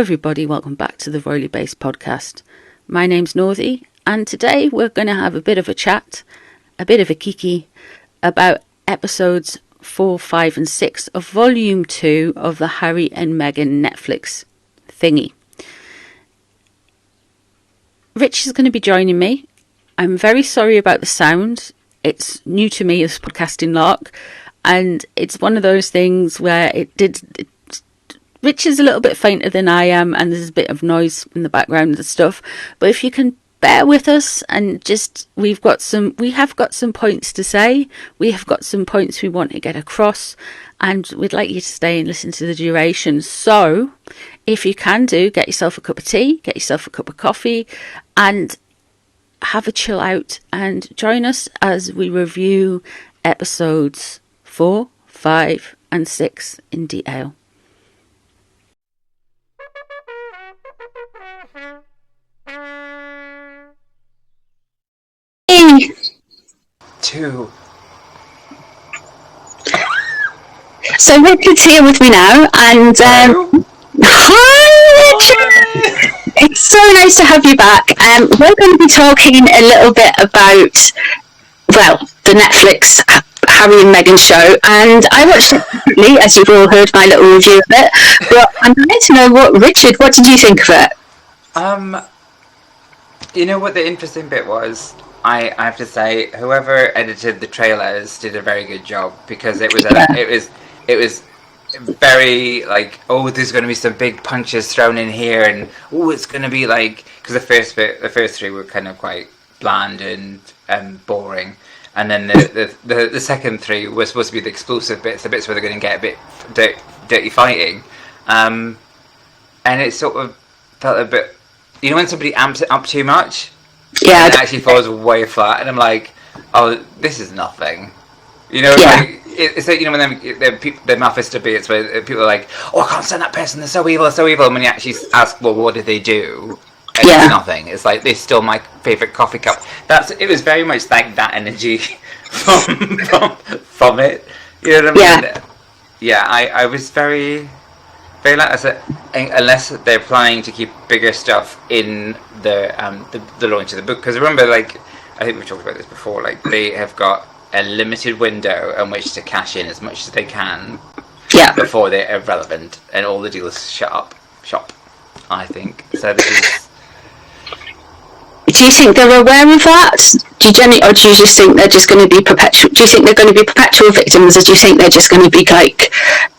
everybody, welcome back to the Royally Based podcast. My name's Northie, and today we're going to have a bit of a chat, a bit of a kiki, about episodes 4, 5 and 6 of Volume 2 of the Harry and Meghan Netflix thingy. Rich is going to be joining me. I'm very sorry about the sound. It's new to me as podcasting lark, and it's one of those things where Rich is a little bit fainter than I am, and there's a bit of noise in the background and stuff. But if you can bear with us, and we have got some points to say. We have got some points we want to get across, and we'd like you to stay and listen to the duration. So, if you can get yourself a cup of tea, get yourself a cup of coffee, and have a chill out, and join us as we review episodes 4, 5, and 6 in detail. Two. So Richard's here with me now, and hi Richard! It's so nice to have you back. We're going to be talking a little bit about, the Netflix Harry and Meghan show, and I watched it recently, as you've all heard my little review of it, but I'm glad to know what did you think of it? You know what the interesting bit was? I have to say, whoever edited the trailers did a very good job, because it was very like, oh, there's going to be some big punches thrown in here, and oh, it's going to be like, because the first three were kind of quite bland and boring, and then the second three were supposed to be the explosive bits, the bits where they're going to get a bit dirty fighting, and it sort of felt a bit, you know, when somebody amps it up too much. Yeah, and it actually falls way flat, and I'm like, oh, this is nothing. You know, yeah. Like, it's like, you know, when the Mephisto bits where people are like, oh, I can't stand that person, they're so evil, and when you actually ask, well, what did they do? And it's nothing. It's like, they stole my favourite coffee cup. It was very much like that energy from it. You know what I mean? Yeah, I was very like I said, unless they're planning to keep bigger stuff in the launch of the book, because remember, like, I think we've talked about this before, like, they have got a limited window in which to cash in as much as they can before they're irrelevant and all the deals shop, I think. So this is... Do you think they're aware of that? Or do you just think they're just going to be perpetual? Do you think they're going to be perpetual victims, or do you think they're just going to be like,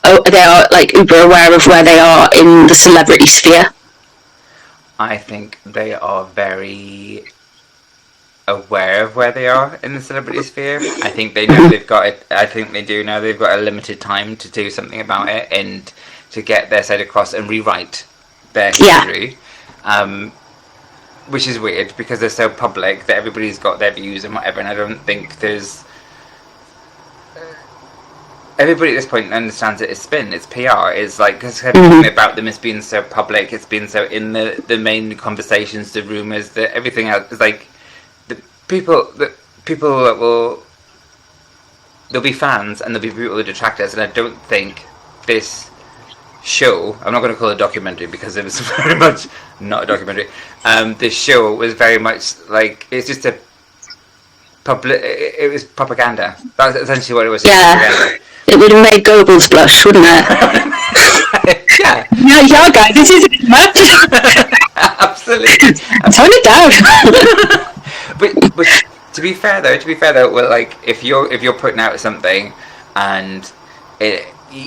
they are like uber aware of where they are in the celebrity sphere? I think they are very aware of where they are in the celebrity sphere. I think they know they've got it. I think they do know they've got a limited time to do something about it and to get their side across and rewrite their history. Which is weird, because they're so public that everybody's got their views and whatever, and I don't think there's... Everybody at this point understands it's spin, it's PR, it's like, because everything about them is being so public, it's been so in the main conversations, the rumours, everything else, it's like, the people that will... There'll be fans, and there'll be people who detract us, and I don't think this show, I'm not going to call it a documentary because it was very much not a documentary, this show was very much like, it's just a it was propaganda. That's essentially what it was. Yeah, it would have made Goebbels blush, wouldn't it? Yeah. Yeah, guys, this is much. Absolutely. Tone it down. but to be fair though, well, like, if you're putting out something and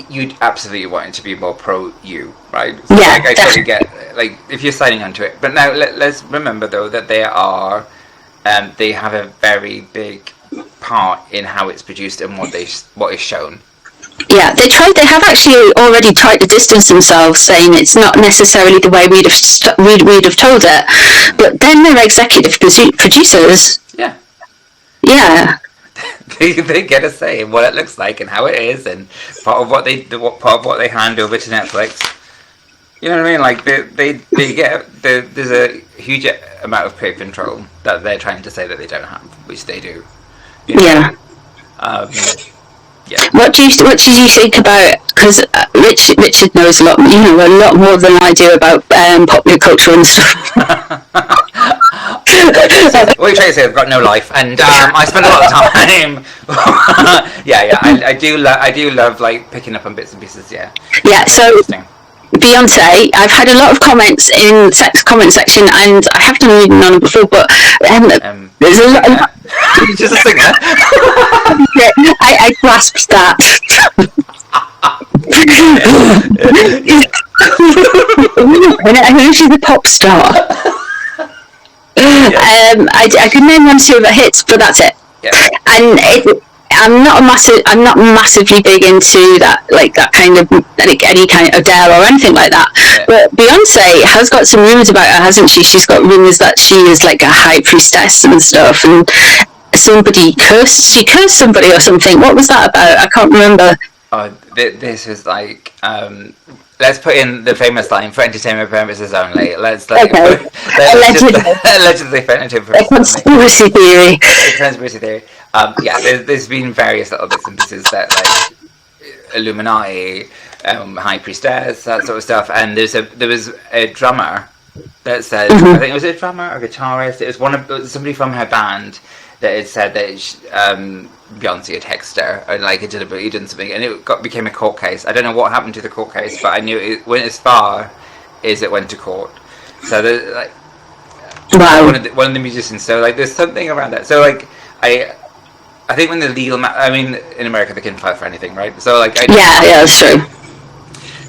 you'd absolutely want it to be more pro you, right? So, yeah, like, I totally get, like, if you're signing onto it. But now let's remember though that they have a very big part in how it's produced and what is shown. Yeah, they have actually already tried to distance themselves, saying it's not necessarily the way we'd have told it. But then they're executive producers. Yeah. Yeah. They get a say in what it looks like and how it is, and part of what they hand over to Netflix. You know what I mean? Like, they get there's a huge amount of creative control that they're trying to say that they don't have, which they do. You know? Yeah. Yeah. What did you think about because Richard knows a lot more than I do about popular culture and stuff. What you're trying to say, I've got no life, and I spend a lot of time. I do love like picking up on bits and pieces. Yeah. So Beyonce, I've had a lot of comments in comment section, and I have done reading on it before, but there's a lot. Just a singer. I grasped that. I know she's a pop star. I could name 1 or 2 of her hits, but that's it. Yeah. And I'm not massively big into that, like that kind of any kind of Adele or anything like that. Yeah. But Beyonce has got some rumours about her, hasn't she? She's got rumours that she is like a high priestess and stuff, and she cursed somebody or something. What was that about? I can't remember. Oh, this is like let's put in the famous line, for entertainment purposes only. Allegedly for entertainment purposes conspiracy theory. Conspiracy theory. There's been various little bits and pieces that like Illuminati, high priestess, that sort of stuff. And there was a drummer that said, I think it was a drummer or guitarist. It was somebody from her band that had said that Beyonce had texted her and like had deliberately done something, and it became a court case. I don't know what happened to the court case, but I knew it went as far as it went to court. So like, wow. One of the musicians. So like, there's something around that. So like, I think when the legal in America they can file for anything, right? So like, that's true.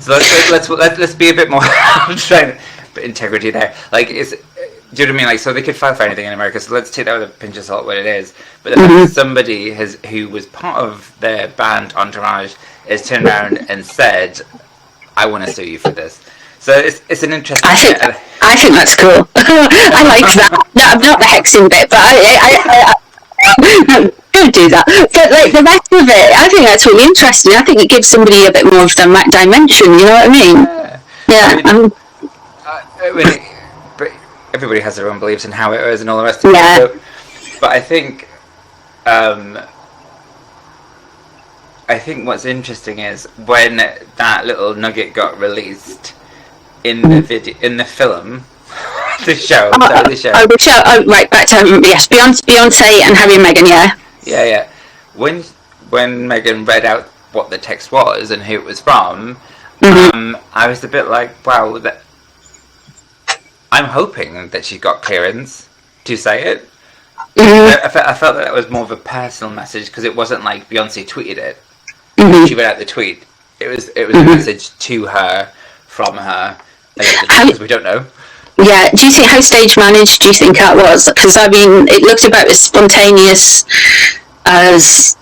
So let's be a bit more. I'm trying to put integrity there. Like, do you know what I mean? Like, so they could file for anything in America. So let's take that with a pinch of salt, what it is. But the fact that somebody who was part of their band entourage has turned around and said, "I want to sue you for this." So it's an interesting. I think that's cool. I like that. No, not the hexing bit, but I no, don't do that. But like the rest of it, I think that's really interesting. I think it gives somebody a bit more of the dimension. You know what I mean? Yeah. But everybody has their own beliefs and how it is and all the rest of it. So, but I think what's interesting is when that little nugget got released in the film. The show. Oh, right, back to yes, Beyonce and Harry and Meghan, yeah. Yeah. When Meghan read out what the text was and who it was from, I was a bit like, wow, I'm hoping that she got clearance to say it. I felt that was more of a personal message because it wasn't like Beyonce tweeted it. She read out the tweet. It was a message to her from her. Because we don't know. Yeah, do you think how stage managed do you think that was? Because I mean, it looked about as spontaneous as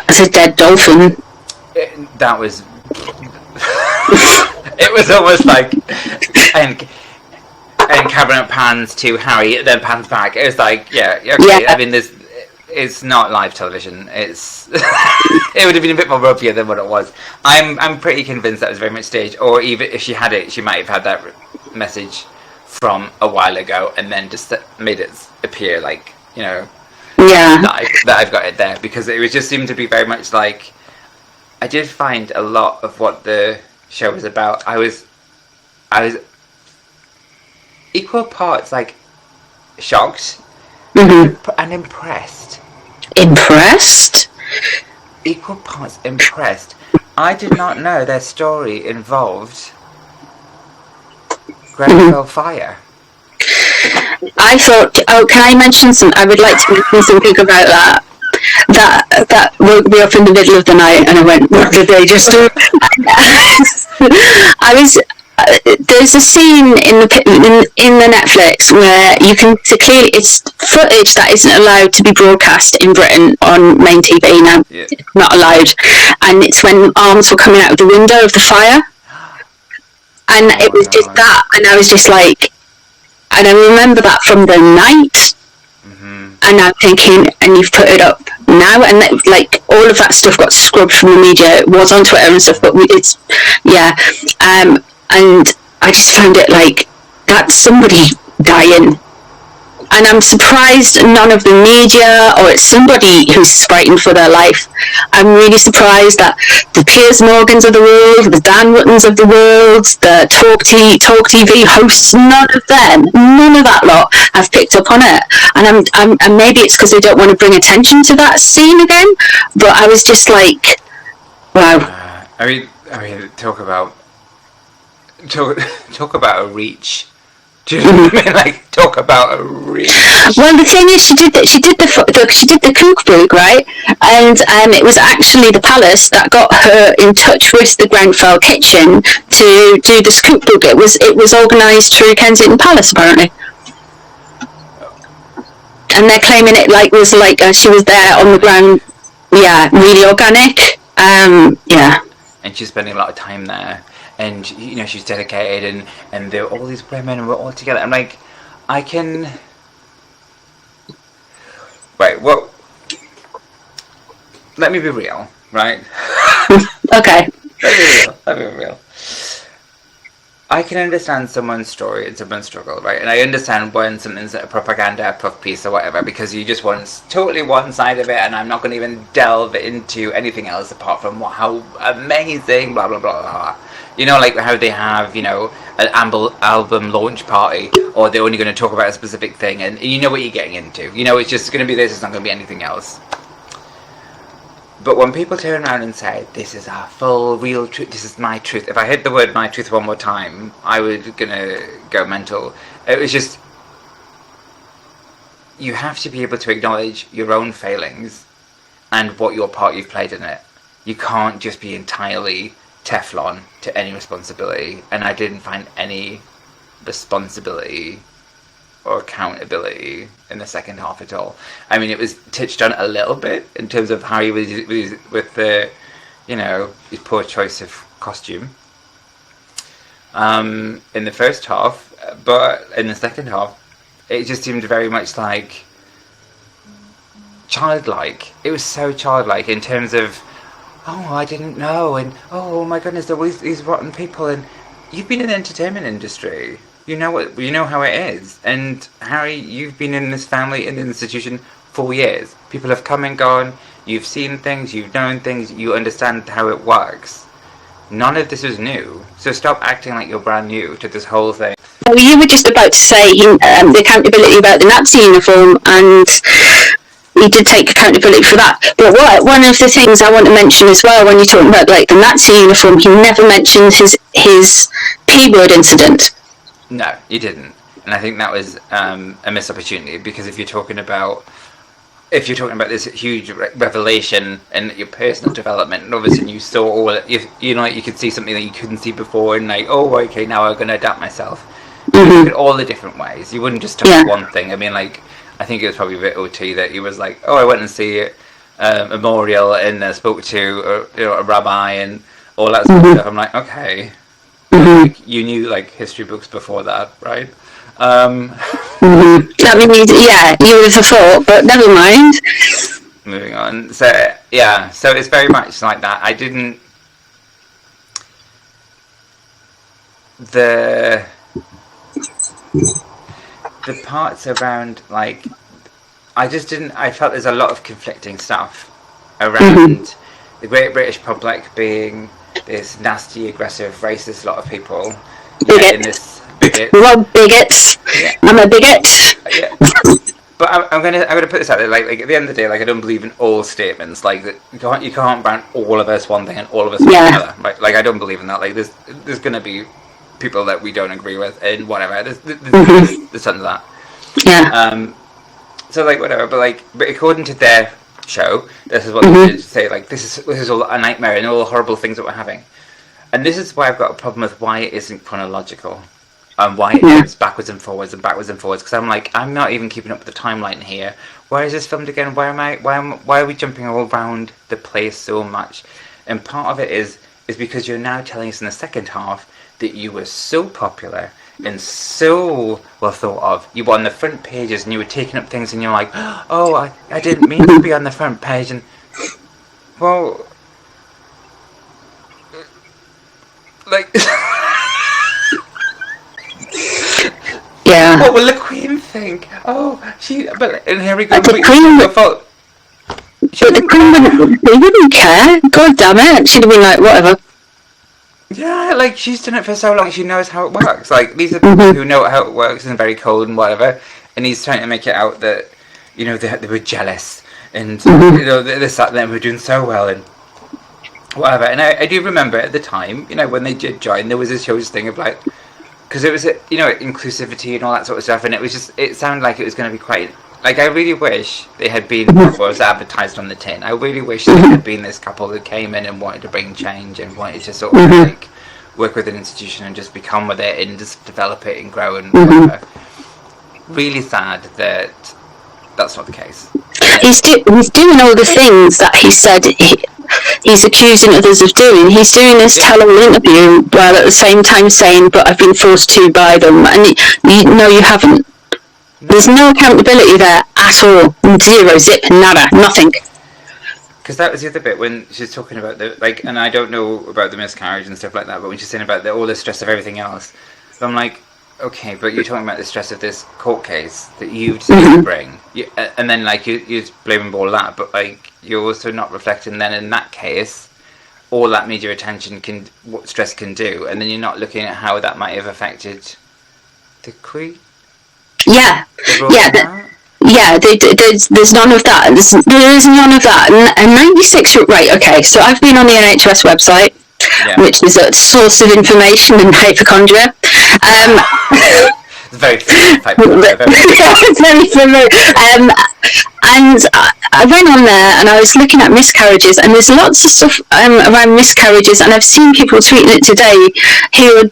a dead dolphin. That was. It was almost like, and camera pans to Harry, then pans back. It was like, yeah. I mean, it's not live television. It's it would have been a bit more rubbier than what it was. I'm pretty convinced that was very much staged. Or even if she had it, she might have had that message from a while ago and then just made it appear like, you know, that I've got it there, because it was just seemed to be very much like, I did find a lot of what the show was about. I was equal parts like shocked and impressed. Impressed? Equal parts impressed. I did not know their story involved Grenfell fire. I thought, can I mention some? I would like to mention something about that. That woke me up in the middle of the night, and I went, "What did they just do?" There's a scene in the Netflix where you can see clearly it's footage that isn't allowed to be broadcast in Britain on main TV now. Yeah. It's not allowed, and it's when arms were coming out of the window of the fire, and it was just that, and I was just like, and I remember that from the night, and I'm thinking, and you've put it up now, and that, like all of that stuff got scrubbed from the media. It was on Twitter and stuff, but it's and I just found it like, that's somebody dying. And I'm surprised none of the media, or it's somebody who's frightened for their life. I'm really surprised that the Piers Morgans of the world, the Dan Ruttons of the world, the Talk TV hosts, none of that lot have picked up on it. And maybe it's because they don't want to bring attention to that scene again. But I was just like, wow. I mean, talk about a reach. Do you know what I mean? Like, talk about a reach. Well, the thing is, she did the cookbook, right? And it was actually the palace that got her in touch with the Grenfell kitchen to do the cookbook. It was organised through Kensington Palace, apparently. And they're claiming it was she was there on the ground. Yeah, really organic. Yeah. And she's spending a lot of time there. And, she's dedicated, and there are all these women, and we're all together. I'm like, I can... Right, well... Let me be real, right? Okay. Let me be real. I can understand someone's story and someone's struggle, right? And I understand when something's a propaganda, puff piece or whatever, because you just want totally one side of it, and I'm not going to even delve into anything else apart from how amazing, blah, blah, blah, blah. Like how they have, an album launch party, or they're only going to talk about a specific thing, and you know what you're getting into. It's just going to be this, it's not going to be anything else. But when people turn around and say, this is our full, real truth, this is my truth, if I heard the word my truth one more time, I would gonna go mental. It was just, you have to be able to acknowledge your own failings and what your part you've played in it. You can't just be entirely Teflon to any responsibility, and I didn't find any responsibility or accountability in the second half at all. I mean, it was touched on a little bit in terms of how he was with the, his poor choice of costume in the first half, but in the second half, it just seemed very much like childlike. It was so childlike in terms of, oh, I didn't know, and oh my goodness, there were these rotten people, and you've been in the entertainment industry. You know how it is. And Harry, you've been in this family, in the institution for years. People have come and gone. You've seen things. You've known things. You understand how it works. None of this is new. So stop acting like you're brand new to this whole thing. Well, you were just about to say the accountability about the Nazi uniform, and he did take accountability for that. But one of the things I want to mention as well, when you're talking about the Nazi uniform, he never mentioned his P-word incident. No, you didn't, and I think that was a missed opportunity, because if you're talking about this huge revelation and your personal development, and all of a sudden you saw all you could see something that you couldn't see before, and oh, okay, now I'm going to adapt myself. You look at all the different ways. You wouldn't just touch one thing. I mean, I think it was probably a bit OT that he was like, oh, I went and see a memorial and spoke to a rabbi and all that sort of stuff. I'm like, okay. You knew history books before that, right? I mean, you would have thought, but never mind. Moving on. So it's very much like that. I didn't. The parts around I just didn't. I felt there's a lot of conflicting stuff around the Great British public being this nasty, aggressive, racist lot of people. Bigots. Well, bigots. Yeah. I'm a bigot. Yeah. But I'm gonna put this out there. At the end of the day, I don't believe in all statements. That you can't brand all of us one thing and all of us another. Right? I don't believe in that. There's gonna be people that we don't agree with and whatever. There's something to that. Yeah. So whatever. But according to their show, this is what they did say. This is all a nightmare and all the horrible things that we're having. And this is why I've got a problem with why it isn't chronological, and why it goes backwards and forwards and backwards and forwards. Because I'm not even keeping up with the timeline here. Where is this filmed again? Why are we jumping all around the place so much? And part of it is because you're now telling us in the second half that you were so popular and so well thought of. You were on the front pages and you were taking up things, and you're like, oh, I didn't mean to be on the front page. And well, yeah. What will the Queen think, and here we go. But the Queen wouldn't care. God damn it. She'd have been like, whatever. Yeah, like, she's done it for so long, she knows how it works. Like, these are people who know how it works and very cold and whatever, and he's trying to make it out that, you know, they were jealous, and, you know, this, that, them were doing so well, and whatever. And I do remember at the time, you know, when they did join, there was this huge thing of, like, because it was, you know, inclusivity and all that sort of stuff, and it sounded like it was going to be quite... Like, I really wish they had been what was advertised on the tin. I really wish they had been this couple that came in and wanted to bring change and wanted to sort of, like, work with an institution and just become with it and just develop it and grow and whatever. Really sad that that's not the case. He's doing all the things that he said he's accusing others of doing. He's doing this tell-all interview while at the same time saying, but I've been forced to by them. And you haven't. There's no accountability there at all. Zero, zip, nada, nothing. Because that was the other bit when she's talking about the, like, and I don't know about the miscarriage and stuff like that, but when she's saying about all the stress of everything else, so I'm like, okay, but you're talking about the stress of this court case that you didn't bring, and then, like, you're blaming all that, but, like, you're also not reflecting then in that case all that media attention what stress can do, and then you're not looking at how that might have affected the Queen. Yeah. There's none of that. There is none of that. And 96, right? Okay, so I've been on the NHS website, which is a source of information and hypochondria. It's very hypochondria. Very familiar. And I went on there and I was looking at miscarriages, and there's lots of stuff around miscarriages, and I've seen people tweeting it today who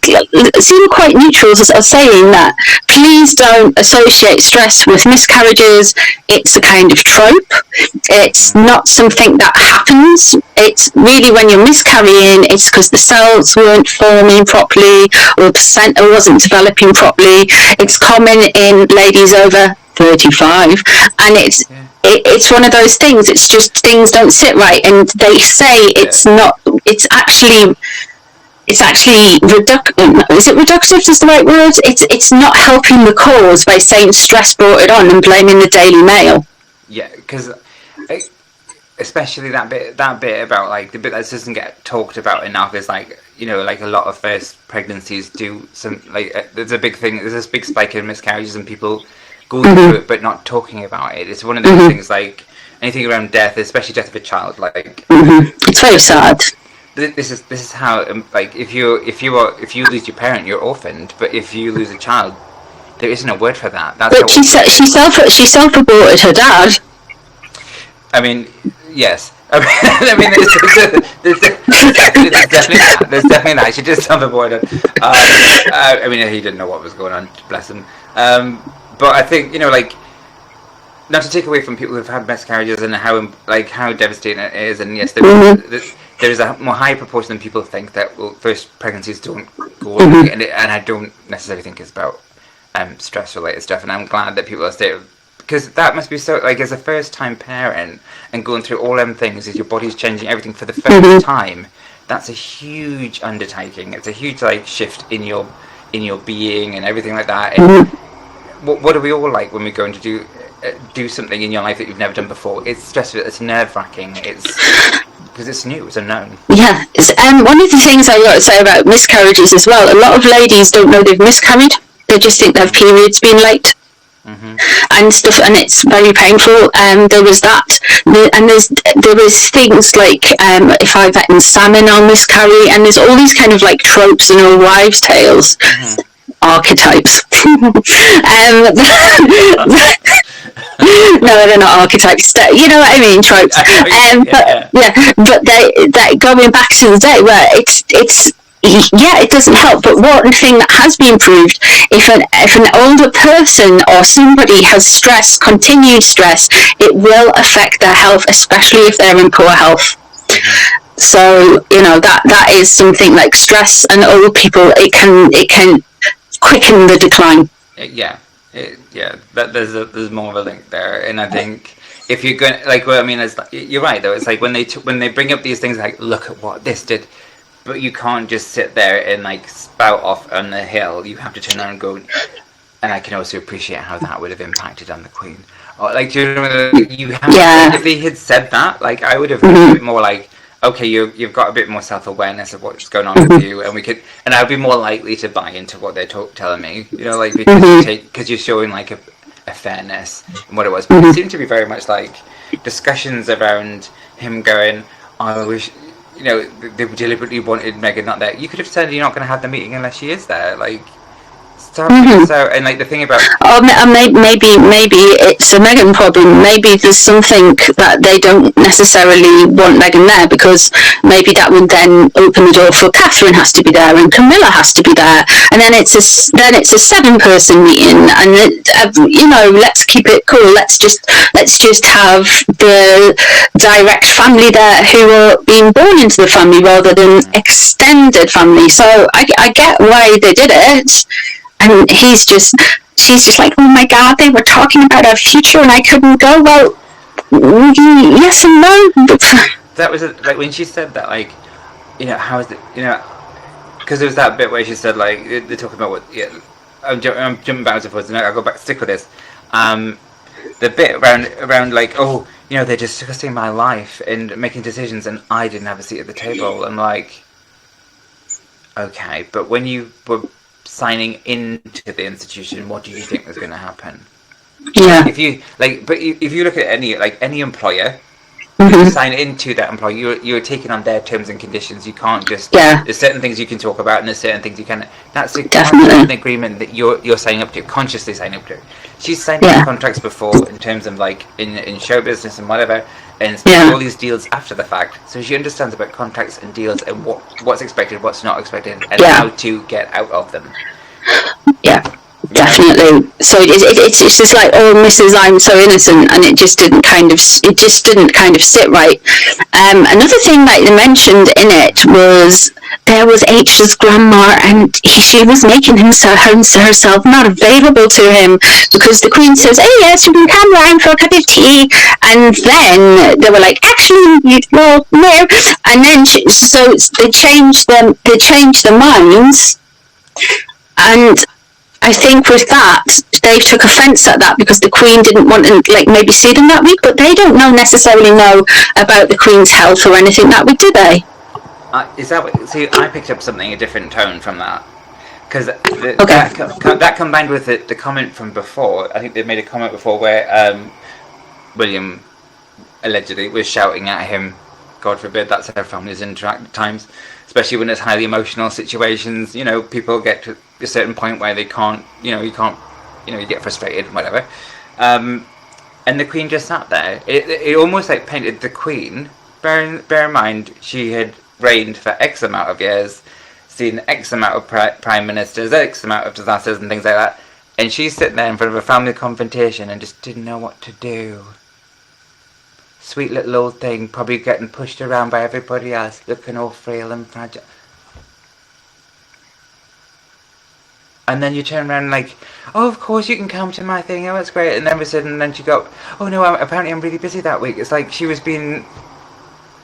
seem quite neutral, are saying that please don't associate stress with miscarriages. It's a kind of trope. It's not something that happens. It's really when you're miscarrying, it's because the cells weren't forming properly or the placenta wasn't developing properly. It's common in ladies over 35, and it's one of those things. It's just things don't sit right, and they say it's not. It's actually reductive. Is it reductive? Is the right word? It's not helping the cause by saying stress brought it on and blaming the Daily Mail. Yeah, because especially that bit about, like, the bit that doesn't get talked about enough is, like, you know, like, a lot of first pregnancies do some, like, there's a big thing. There's this big spike in miscarriages and people go through it but not talking about it. It's one of those things, like anything around death, especially death of a child, like it's very sad. This is how, like, if you lose your parent, you're orphaned, but if you lose a child, there isn't a word for that. That's but she self-aborted her dad. I mean, yes. I mean, there's definitely that. She just self-aborted. I mean, he didn't know what was going on. Bless him. But I think, you know, like, not to take away from people who've had miscarriages and how devastating it is, and yes, there is a more high proportion than people think that first pregnancies don't go away, and I don't necessarily think it's about stress-related stuff, and I'm glad that people are still, because that must be so, like, as a first-time parent and going through all them things as your body's changing everything for the first time, that's a huge undertaking. It's a huge, like, shift in your being and everything like that. And what are we all like when we're going to do something in your life that you've never done before? It's stressful. It's nerve-wracking. It's because it's new. It's unknown. Yeah. One of the things I got to say about miscarriages as well, a lot of ladies don't know they've miscarried. They just think their period's been late. And stuff, and it's very painful. There was that, and there was things like if I've eaten salmon, I'll miscarry, and there's all these kind of, like, tropes and old wives' tales. Archetypes. No, they're not archetypes. You know what I mean? Tropes. But they going back to the day where it doesn't help. But one thing that has been proved, if an older person or somebody has stress, continued stress, it will affect their health, especially if they're in poor health. So, you know, that is something like stress and old people. It can quicken the decline. There's more of a link there, and I think if you're going, like, well, I mean, you're right though. It's like when they bring up these things, like, look at what this did, but you can't just sit there and, like, spout off on the hill. You have to turn around and go, and I can also appreciate how that would have impacted on the Queen. Or, like, do you remember, if they had said that, like, I would have been a bit more like, okay, you've got a bit more self-awareness of what's going on with you, and I'd be more likely to buy into what they're telling me, you know, like, because you're showing, like, a fairness in what it was. But it seemed to be very much like discussions around him going, I wish, you know, they deliberately wanted Meghan not there. You could have said you're not going to have the meeting unless she is there, like. So, and like the thing about maybe it's a Meghan problem. Maybe there's something that they don't necessarily want Meghan there, because maybe that would then open the door for Catherine has to be there and Camilla has to be there, and then it's a 7-person meeting, and you know, let's keep it cool. Let's just have the direct family there who are being born into the family rather than extended family. So I get why they did it. And she's just like, oh my God, they were talking about our future and I couldn't go. Well, yes and no. That was like when she said that, like, you know, how is it, you know, because there was that bit where she said, like, they're talking about what, yeah, I'm jumping backwards and forwards, and I'll go back, stick with this. The bit around like, oh, you know, they're discussing my life and making decisions, and I didn't have a seat at the table. I'm like, okay, but when you were signing into the institution, what do you think was going to happen? Yeah. If you look at any employer, Mm-hmm. sign into that employer, you're taking on their terms and conditions. You can't just there's certain things you can talk about and there's certain things you can. That's an agreement that you're signing up to, consciously signing up to. She's signed contracts before in terms of like in show business and whatever, and all these deals after the fact. So she understands about contracts and deals and what's expected, what's not expected, and how to get out of them. Yeah. Definitely. So it's just like, oh, Mrs. I'm so innocent, and it just didn't kind of sit right. Another thing that they mentioned in it was there was H's grandma, and she was making herself not available to him because the Queen says, "Oh yes, you can come round for a cup of tea," and then they were like, "Actually, no," and then so they changed the minds, and I think with that, Dave took offence at that because the Queen didn't want to maybe see them that week, but they don't necessarily know about the Queen's health or anything that week, do they? Is that what? See, I picked up a different tone from that because that combined with the comment from before. I think they made a comment before where William allegedly was shouting at him. God forbid, that's how families interact at times, especially when it's highly emotional situations. You know, people get to a certain point where they can't, you get frustrated and whatever. And the Queen just sat there. It almost like painted the Queen. Bear in mind, she had reigned for X amount of years, seen X amount of prime ministers, X amount of disasters and things like that, and she's sitting there in front of a family confrontation and just didn't know what to do. Sweet little old thing, probably getting pushed around by everybody else, looking all frail and fragile. And then you turn around and like, oh, of course you can come to my thing, oh, that's great. And then all of a sudden, then she go, oh no, apparently I'm really busy that week. It's like she was being,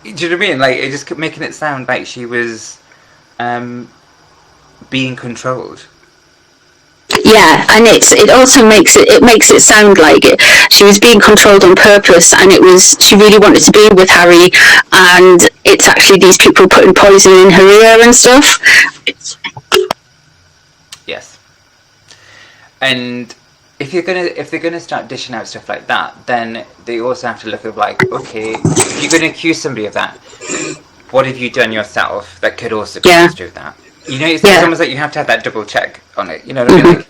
do you know what I mean? Like, it just kept making it sound like she was being controlled. Yeah, and it also makes it sound like she was being controlled on purpose, and she really wanted to be with Harry, and it's actually these people putting poison in her ear and stuff. Yes. And if they're gonna start dishing out stuff like that, then they also have to look at like, okay, if you're gonna accuse somebody of that, what have you done yourself that could also be accused of that? You know, it's almost like you have to have that double check on it. You know what I mean? Like,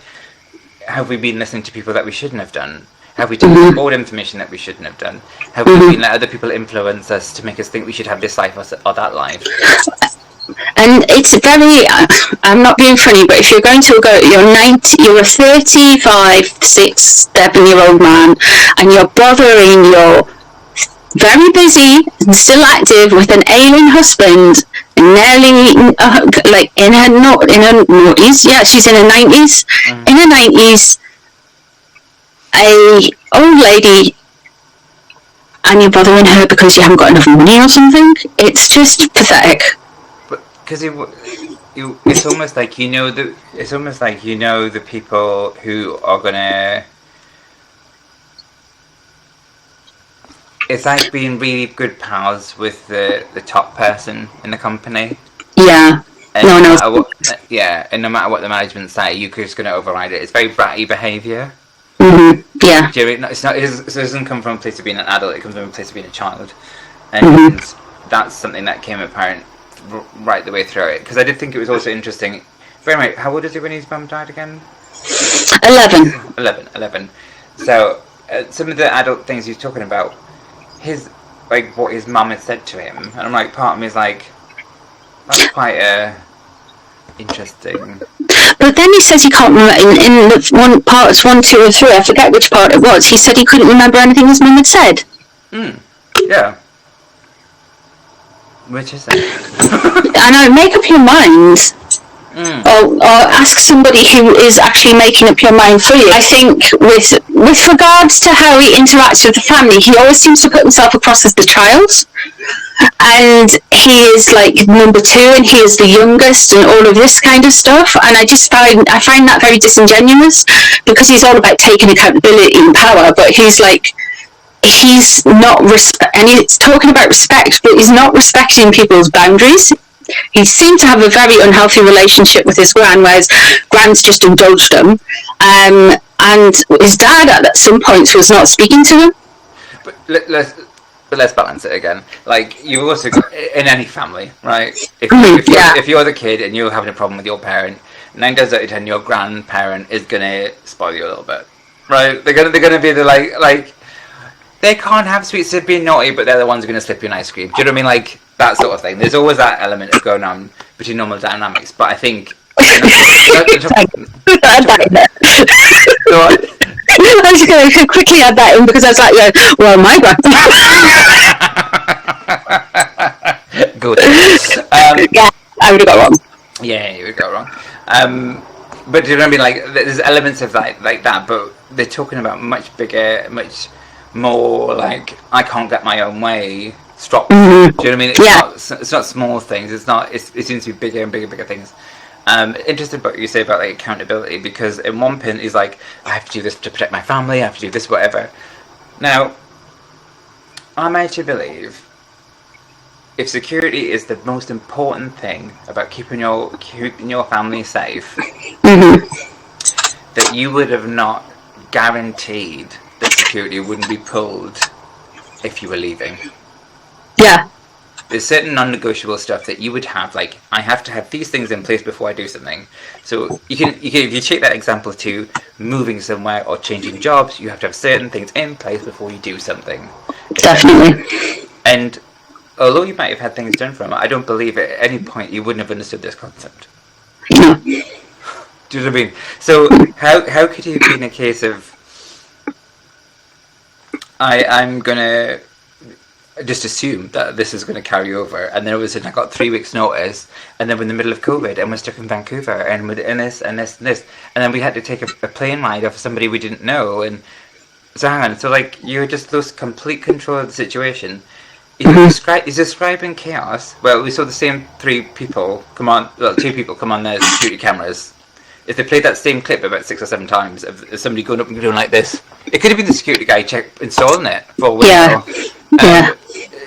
have we been listening to people that we shouldn't have done? Have we taken old information that we shouldn't have done? Have we been let other people influence us to make us think we should have this life or that life? And it's very, I'm not being funny, but if you're going to go, you're a 35, 6, 7-year-old man, and you're bothering your very busy and still active with an ailing husband, nearly in her noughties. Yeah, she's in her 90s. In her 90s, a old lady, and you're bothering her because you haven't got enough money or something. It's just pathetic. because it's almost like the people who are gonna. It's like being really good pals with the top person in the company. Yeah. And no matter what the management say, you're just going to override it. It's very bratty behaviour. Mm-hmm. Yeah. It doesn't come from a place of being an adult. It comes from a place of being a child, and that's something that came apparent right the way through it. Because I did think it was also interesting. How old is he when his mum died again? 11. 11. So some of the adult things he's talking about, what his mum had said to him, and I'm like, part of me is like, that's quite interesting. But then he says he can't remember in the parts 1, 2, or 3. I forget which part it was. He said he couldn't remember anything his mum had said. Yeah. Which is it? I know. Make up your mind. Or ask somebody who is actually making up your mind for you. I think with regards to how he interacts with the family, he always seems to put himself across as the child. And he is like number 2 and he is the youngest and all of this kind of stuff, and I find that very disingenuous, because he's all about taking accountability and power, but he's not and he's talking about respect, but he's not respecting people's boundaries. He seemed to have a very unhealthy relationship with his gran, whereas Gran's just indulged him, and his dad at some points was not speaking to him. But let's balance it again. Like, you've also got, in any family, right? If you're the kid and you're having a problem with your parent, 9 times out of 10 your grandparent is gonna spoil you a little bit, right? They're gonna be the like they can't have sweets of being naughty, but they're the ones who are gonna slip you an ice cream. Do you know what I mean? Like, that sort of thing. There's always that element of going on between normal dynamics. But I think. I was just going to quickly add that in, because I was like, my grandpa. Good. Yeah, I would have got wrong. Yeah, you would go wrong. But do you know what I mean? Like, there's elements of like that, but they're talking about much bigger, much more like, I can't get my own way. Stop. Do you know what I mean? It's not small things. It seems to be bigger and bigger things. Interested about what you say about like accountability, because in one pin he's like, I have to do this to protect my family, I have to do this, whatever. Now, I'm made to believe, if security is the most important thing about keeping your family safe, that you would have not guaranteed that security wouldn't be pulled if you were leaving. Yeah. There's certain non-negotiable stuff that you would have, like, I have to have these things in place before I do something. So you can if you take that example to moving somewhere or changing jobs, you have to have certain things in place before you do something. Definitely. And although you might have had things done from it, I don't believe at any point you wouldn't have understood this concept. No. Do you know what I mean? So how could it have been a case of I'm gonna just assume that this is going to carry over, and then all of a sudden I got 3 weeks notice, and then we're in the middle of COVID and we're stuck in Vancouver, and with this, and then we had to take a plane ride off somebody we didn't know, and so hang on, so like you just lost complete control of the situation. He's describing chaos. Well, we saw the same 2 people come on the security cameras. If they played that same clip about 6 or 7 times of somebody going up and doing like this, it could have been the security guy installing it for a while. Yeah.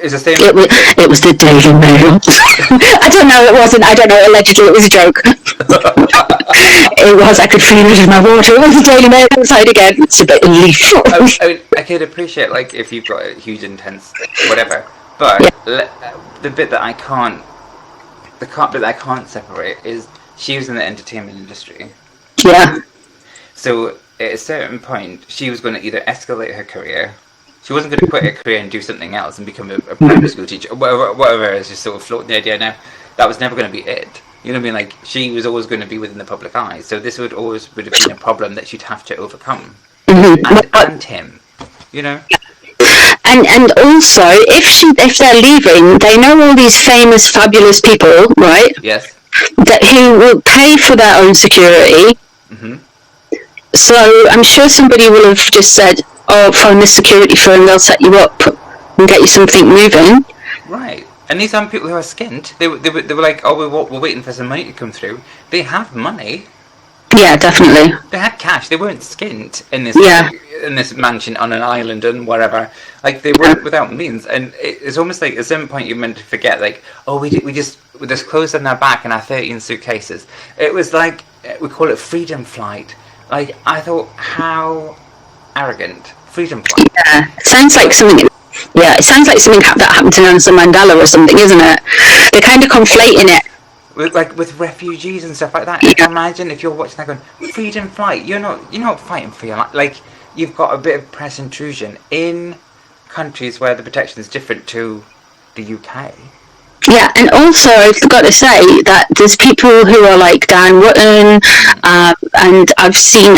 It's the same. It was the Daily Mail. I don't know. It wasn't. I don't know. Allegedly, it was a joke. It was. I could feel it in my water. It was the Daily Mail outside again. It's a bit leaf. I could appreciate, like, if you've got a huge, intense whatever, but the bit that I can't separate is she was in the entertainment industry. Yeah. So at a certain point, she was going to either escalate her career. She wasn't going to quit her career and do something else and become a primary school teacher. Whatever is just sort of floating the idea now. That was never going to be it. You know what I mean? Like, she was always going to be within the public eye. So this would have been a problem that she'd have to overcome. And him. You know? And also, if they're leaving, they know all these famous, fabulous people, right? Yes. Who will pay for their own security. So I'm sure somebody will have just said, phone this security firm, they'll set you up and get you something moving. Right. And these aren't people who are skint. They were like, oh, we're waiting for some money to come through. They have money. Yeah, definitely. They had cash. They weren't skint in this in this mansion on an island and whatever. Like, they weren't without means. And it's almost like at some point you're meant to forget, like, oh, we just clothes on our back and our 13 suitcases. It was like, we call it freedom flight. Like, I thought, how arrogant. Freedom flight. Yeah, it sounds like something. Yeah, it sounds like something that happened to Nelson Mandela or something, isn't it? They're kind of conflating it. With refugees and stuff like that. Yeah. Imagine if you're watching that going, freedom flight. You're not fighting for your life. Like, you've got a bit of press intrusion in countries where the protection is different to the UK. Yeah, and also I've got to say that there's people who are like Dan Wootton, and I'm sure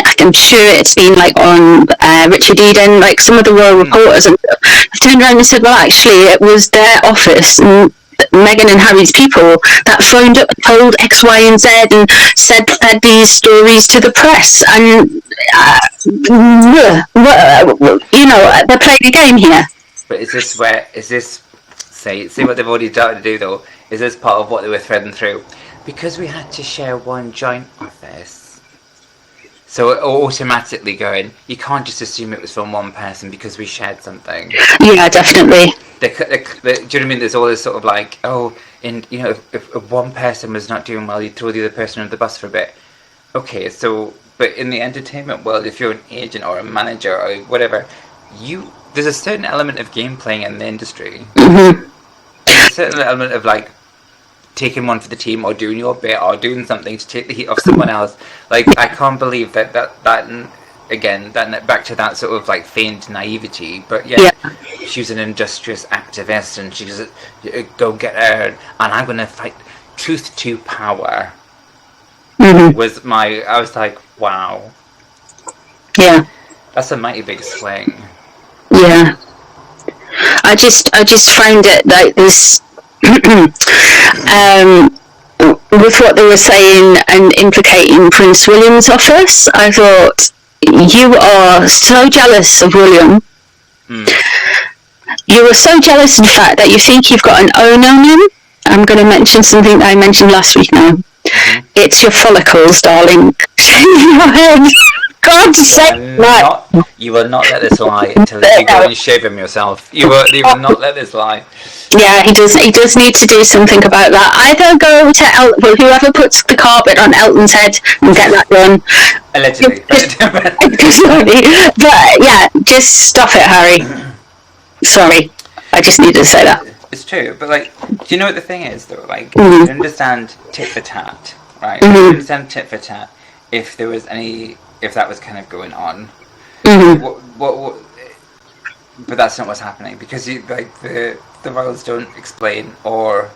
it's been like on Richard Eden, like some of the royal reporters, and I've turned around and said, well, actually, it was their office, and Meghan and Harry's people, that phoned up, told X, Y, and Z, and fed these stories to the press, and they're playing a game here. But see what they've already started to do though? Is this part of what they were threading through? Because we had to share one joint office. So it automatically going, you can't just assume it was from one person because we shared something. Yeah, definitely. Do you know what I mean? There's all this sort of like, oh, and you know, if one person was not doing well, you throw the other person under the bus for a bit. Okay, so, but in the entertainment world, if you're an agent or a manager or whatever, there's a certain element of game playing in the industry. Mm-hmm. There's a certain element of like taking one for the team or doing your bit or doing something to take the heat off someone else. Like, I can't believe that again, that back to that sort of like feigned naivety, but yeah, she was an industrious activist and she's go get her, and I'm gonna fight truth to power. Mm-hmm. I was like, wow, yeah, that's a mighty big swing. Yeah, I just find it like this. With what they were saying and implicating Prince William's office, I thought, you are so jealous of William. You are so jealous of the fact that you think you've got an own on him. I'm going to mention something that I mentioned last week now. Mm-hmm. It's your follicles, darling. God's sake, you will not let this lie until you go and shave him yourself. You will not let this lie. Yeah, he does need to do something about that. Either go to whoever puts the carpet on Elton's head and get that done. Allegedly. But yeah, just stop it, Harry. Sorry, I just needed to say that. It's true, but like, do you know what the thing is though? Like, you understand tit for tat, right? You understand tit for tat if that was kind of going on. What, but that's not what's happening because the royals don't explain or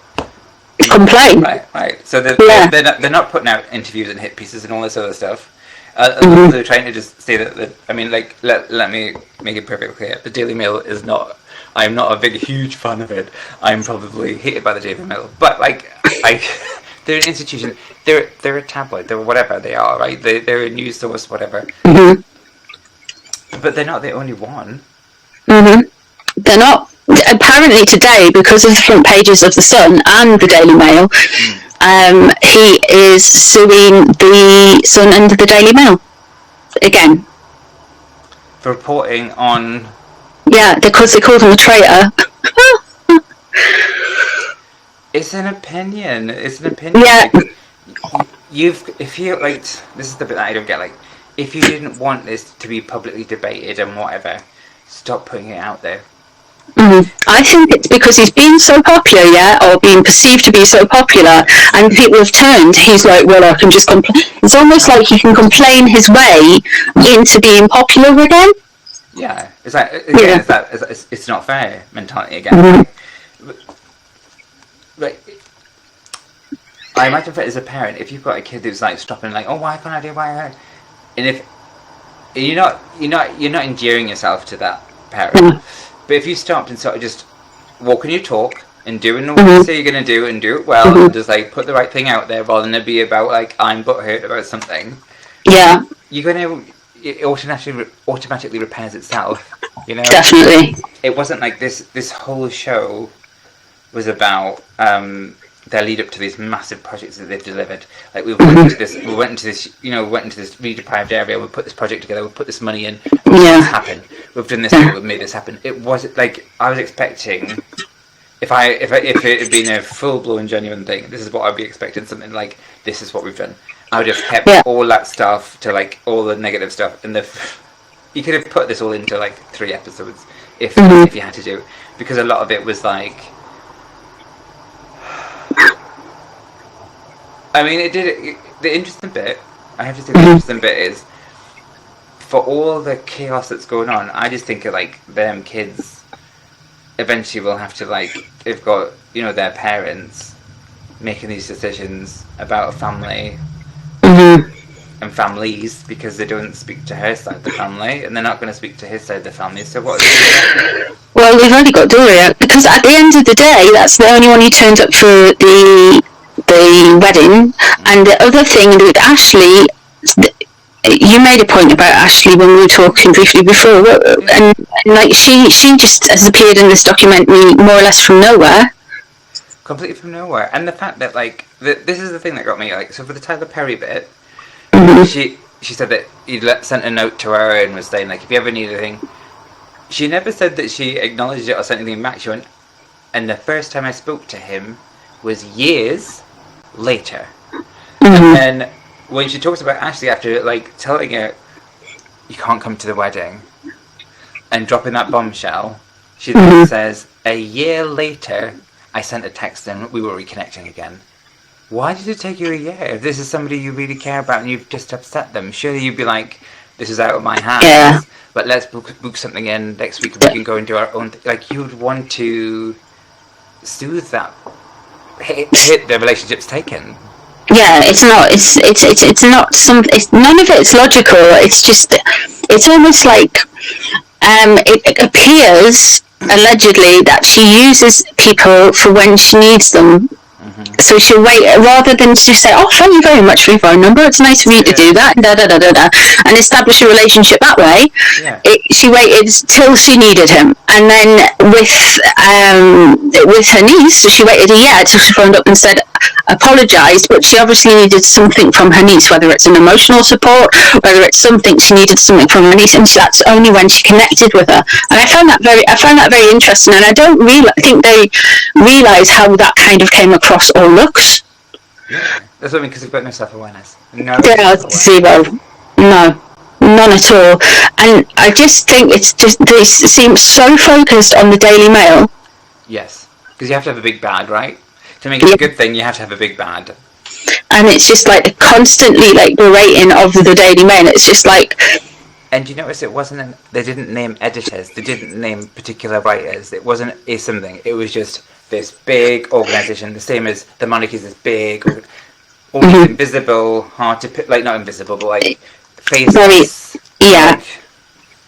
complain. Right. So they're not putting out interviews and hit pieces and all this other stuff. They're trying to just say that. I mean, like, let me make it perfectly clear. The Daily Mail is not. I'm not a huge fan of it. I'm probably hated by the Daily Mail, but like, they're an institution. They're a tabloid. They're whatever they are, right? They're a news source, whatever. But they're not the only one. They're not. Apparently today, because of the front pages of the Sun and the Daily Mail, he is suing the Sun and the Daily Mail again for reporting on. Yeah, because they called him a traitor. It's an opinion. Yeah. If you like, this is the bit that I don't get. Like, if you didn't want this to be publicly debated and whatever, stop putting it out there. I think it's because he's been so popular, or being perceived to be so popular, and people have turned. He's like, well, I can just complain. It's almost like he can complain his way into being popular again. Yeah, it's like it's not fair mentality again. Like, I imagine that as a parent, if you've got a kid who's like stopping, like, oh, why can't I do why? And if you're not endearing yourself to that parent, but if you stopped and sort of just walking your talk and doing what you say you're gonna do and do it well, and just like put the right thing out there rather than it be about like I'm butthurt about something. Yeah, you're gonna. It automatically repairs itself, you know. Definitely. It wasn't like this whole show was about their lead up to these massive projects that they've delivered. Like we went into this, really deprived area. We put this project together. We put this money in. We've made this happen. We've done this. We've made this happen. It was like I was expecting. If it had been a full blown genuine thing, this is what I'd be expecting. Something like this is what we've done. I would have kept all that stuff to like all the negative stuff, and you could have put this all into like 3 episodes if you had to do, because a lot of it was like. I mean, the interesting bit. I have to say, the interesting bit is for all the chaos that's going on. I just think of like them kids. Eventually, will have to like they've got their parents making these decisions about a family and families because they don't speak to her side of the family, and they're not going to speak to his side of the family. So what? Well, they've only got Doria because at the end of the day, that's the only one who turned up for the wedding. And the other thing with Ashley, you made a point about Ashley when we were talking briefly before, and like she just has appeared in this documentary more or less from nowhere. Completely from nowhere, and the fact that like this is the thing that got me like so for the Tyler Perry bit, she said that he sent a note to her and was saying like if you ever need anything. She never said that she acknowledged it or sent anything back. She went, and the first time I spoke to him was years later. And then when she talks about Ashley after like telling her you can't come to the wedding and dropping that bombshell, she then says, a year later I sent a text and we were reconnecting again. Why did it take you a year? If this is somebody you really care about and you've just upset them, surely you'd be like, this is out of my hands, but let's book something in next week and we can go and do our own like you'd want to soothe that hit the relationship's taken. Yeah, it's not. It's not some. None of it's logical. It's just. It's almost like. It appears allegedly that she uses people for when she needs them. So she'll wait rather than just say, "Oh, thank you very much for your phone number. It's nice of you to do that," and establish a relationship that way. Yeah. She waited till she needed him, and then with her niece, she waited a year till she phoned up and said, apologised, but she obviously needed something from her niece, whether it's an emotional support, whether it's something she needed something from her niece, and that's only when she connected with her. And I found that very interesting, and I don't think they realise how that kind of came across or looks. Yeah, that's what I mean, because they've got no self-awareness. No, zero. No. None at all. And I just think they seem so focused on the Daily Mail. Yes, because you have to have a big bad, right? To make it a good thing, you have to have a big bad. And it's just like constantly like berating of the Daily Mail. It's just like. And you notice they didn't name editors. They didn't name particular writers. It wasn't something. It was just this big organisation. The same as the monarchy is this big, almost invisible, hard to pick. Like not invisible, but like faceless.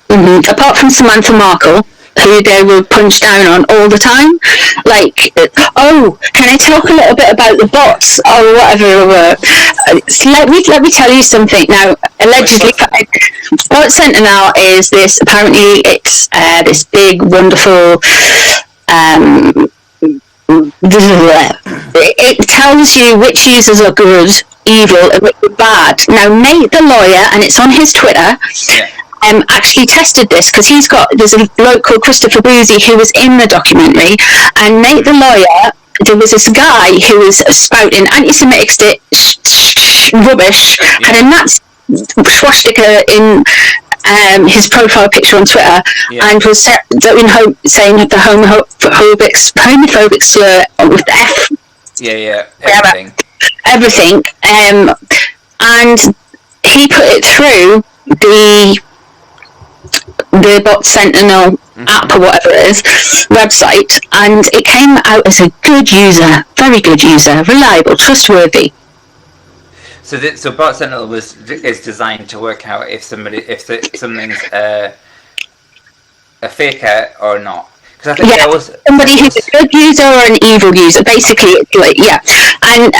Apart from Samantha Markle, who they will punch down on all the time. Like, oh, can I talk a little bit about the bots or whatever? Let me tell you something. Now, allegedly, Bot Sentinel is this. Apparently, it's this big, wonderful. It tells you which users are good, evil, and which are bad. Now, Nate the lawyer, and it's on his Twitter. Yeah. Actually tested this because there's a bloke called Christopher Boozy who was in the documentary, and Nate the lawyer, there was this guy who was spouting anti-Semitic rubbish, had a Nazi swastika in his profile picture on Twitter, and was saying the homophobic slur with the F. Everything. And he put it through the Bot Sentinel app or whatever it is, website, and it came out as a good user, very good user, reliable, trustworthy. So Bot Sentinel is designed to work out if something's a faker or not. Because I think somebody who's a good user or an evil user, basically. And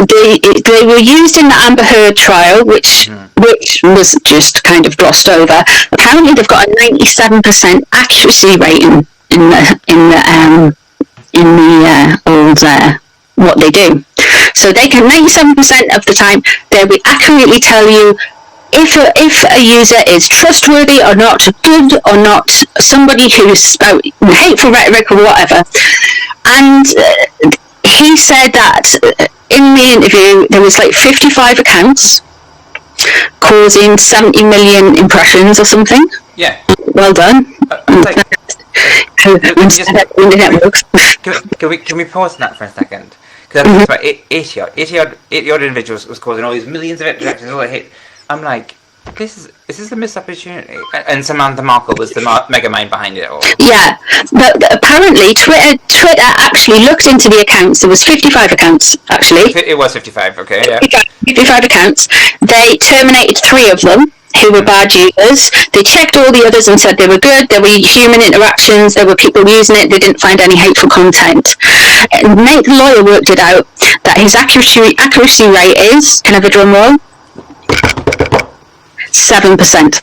they were used in the Amber Heard trial, which was just kind of glossed over. Apparently, they've got a 97% accuracy rating in the in the old what they do. So they can 97% of the time they will accurately tell you if a user is trustworthy or not, good or not, somebody who's spout hateful rhetoric or whatever. And he said that in the interview there was like 55 accounts causing 70 million impressions or something. Yeah. Well done. Can we pause that for a second? Because I think it's about 80 odd individuals was causing all these millions of interactions, all the hit. I'm like, is this a missed opportunity? And Samantha Markle was the mega mind behind it all. Yeah, but apparently Twitter actually looked into the accounts. There was 55 accounts, actually. It was 55, okay, yeah. 55 accounts. They terminated 3 of them who were bad users. They checked all the others and said they were good. There were human interactions. There were people using it. They didn't find any hateful content. And Nate, the lawyer, worked it out that his accuracy rate is, can I have a drum roll? 7%.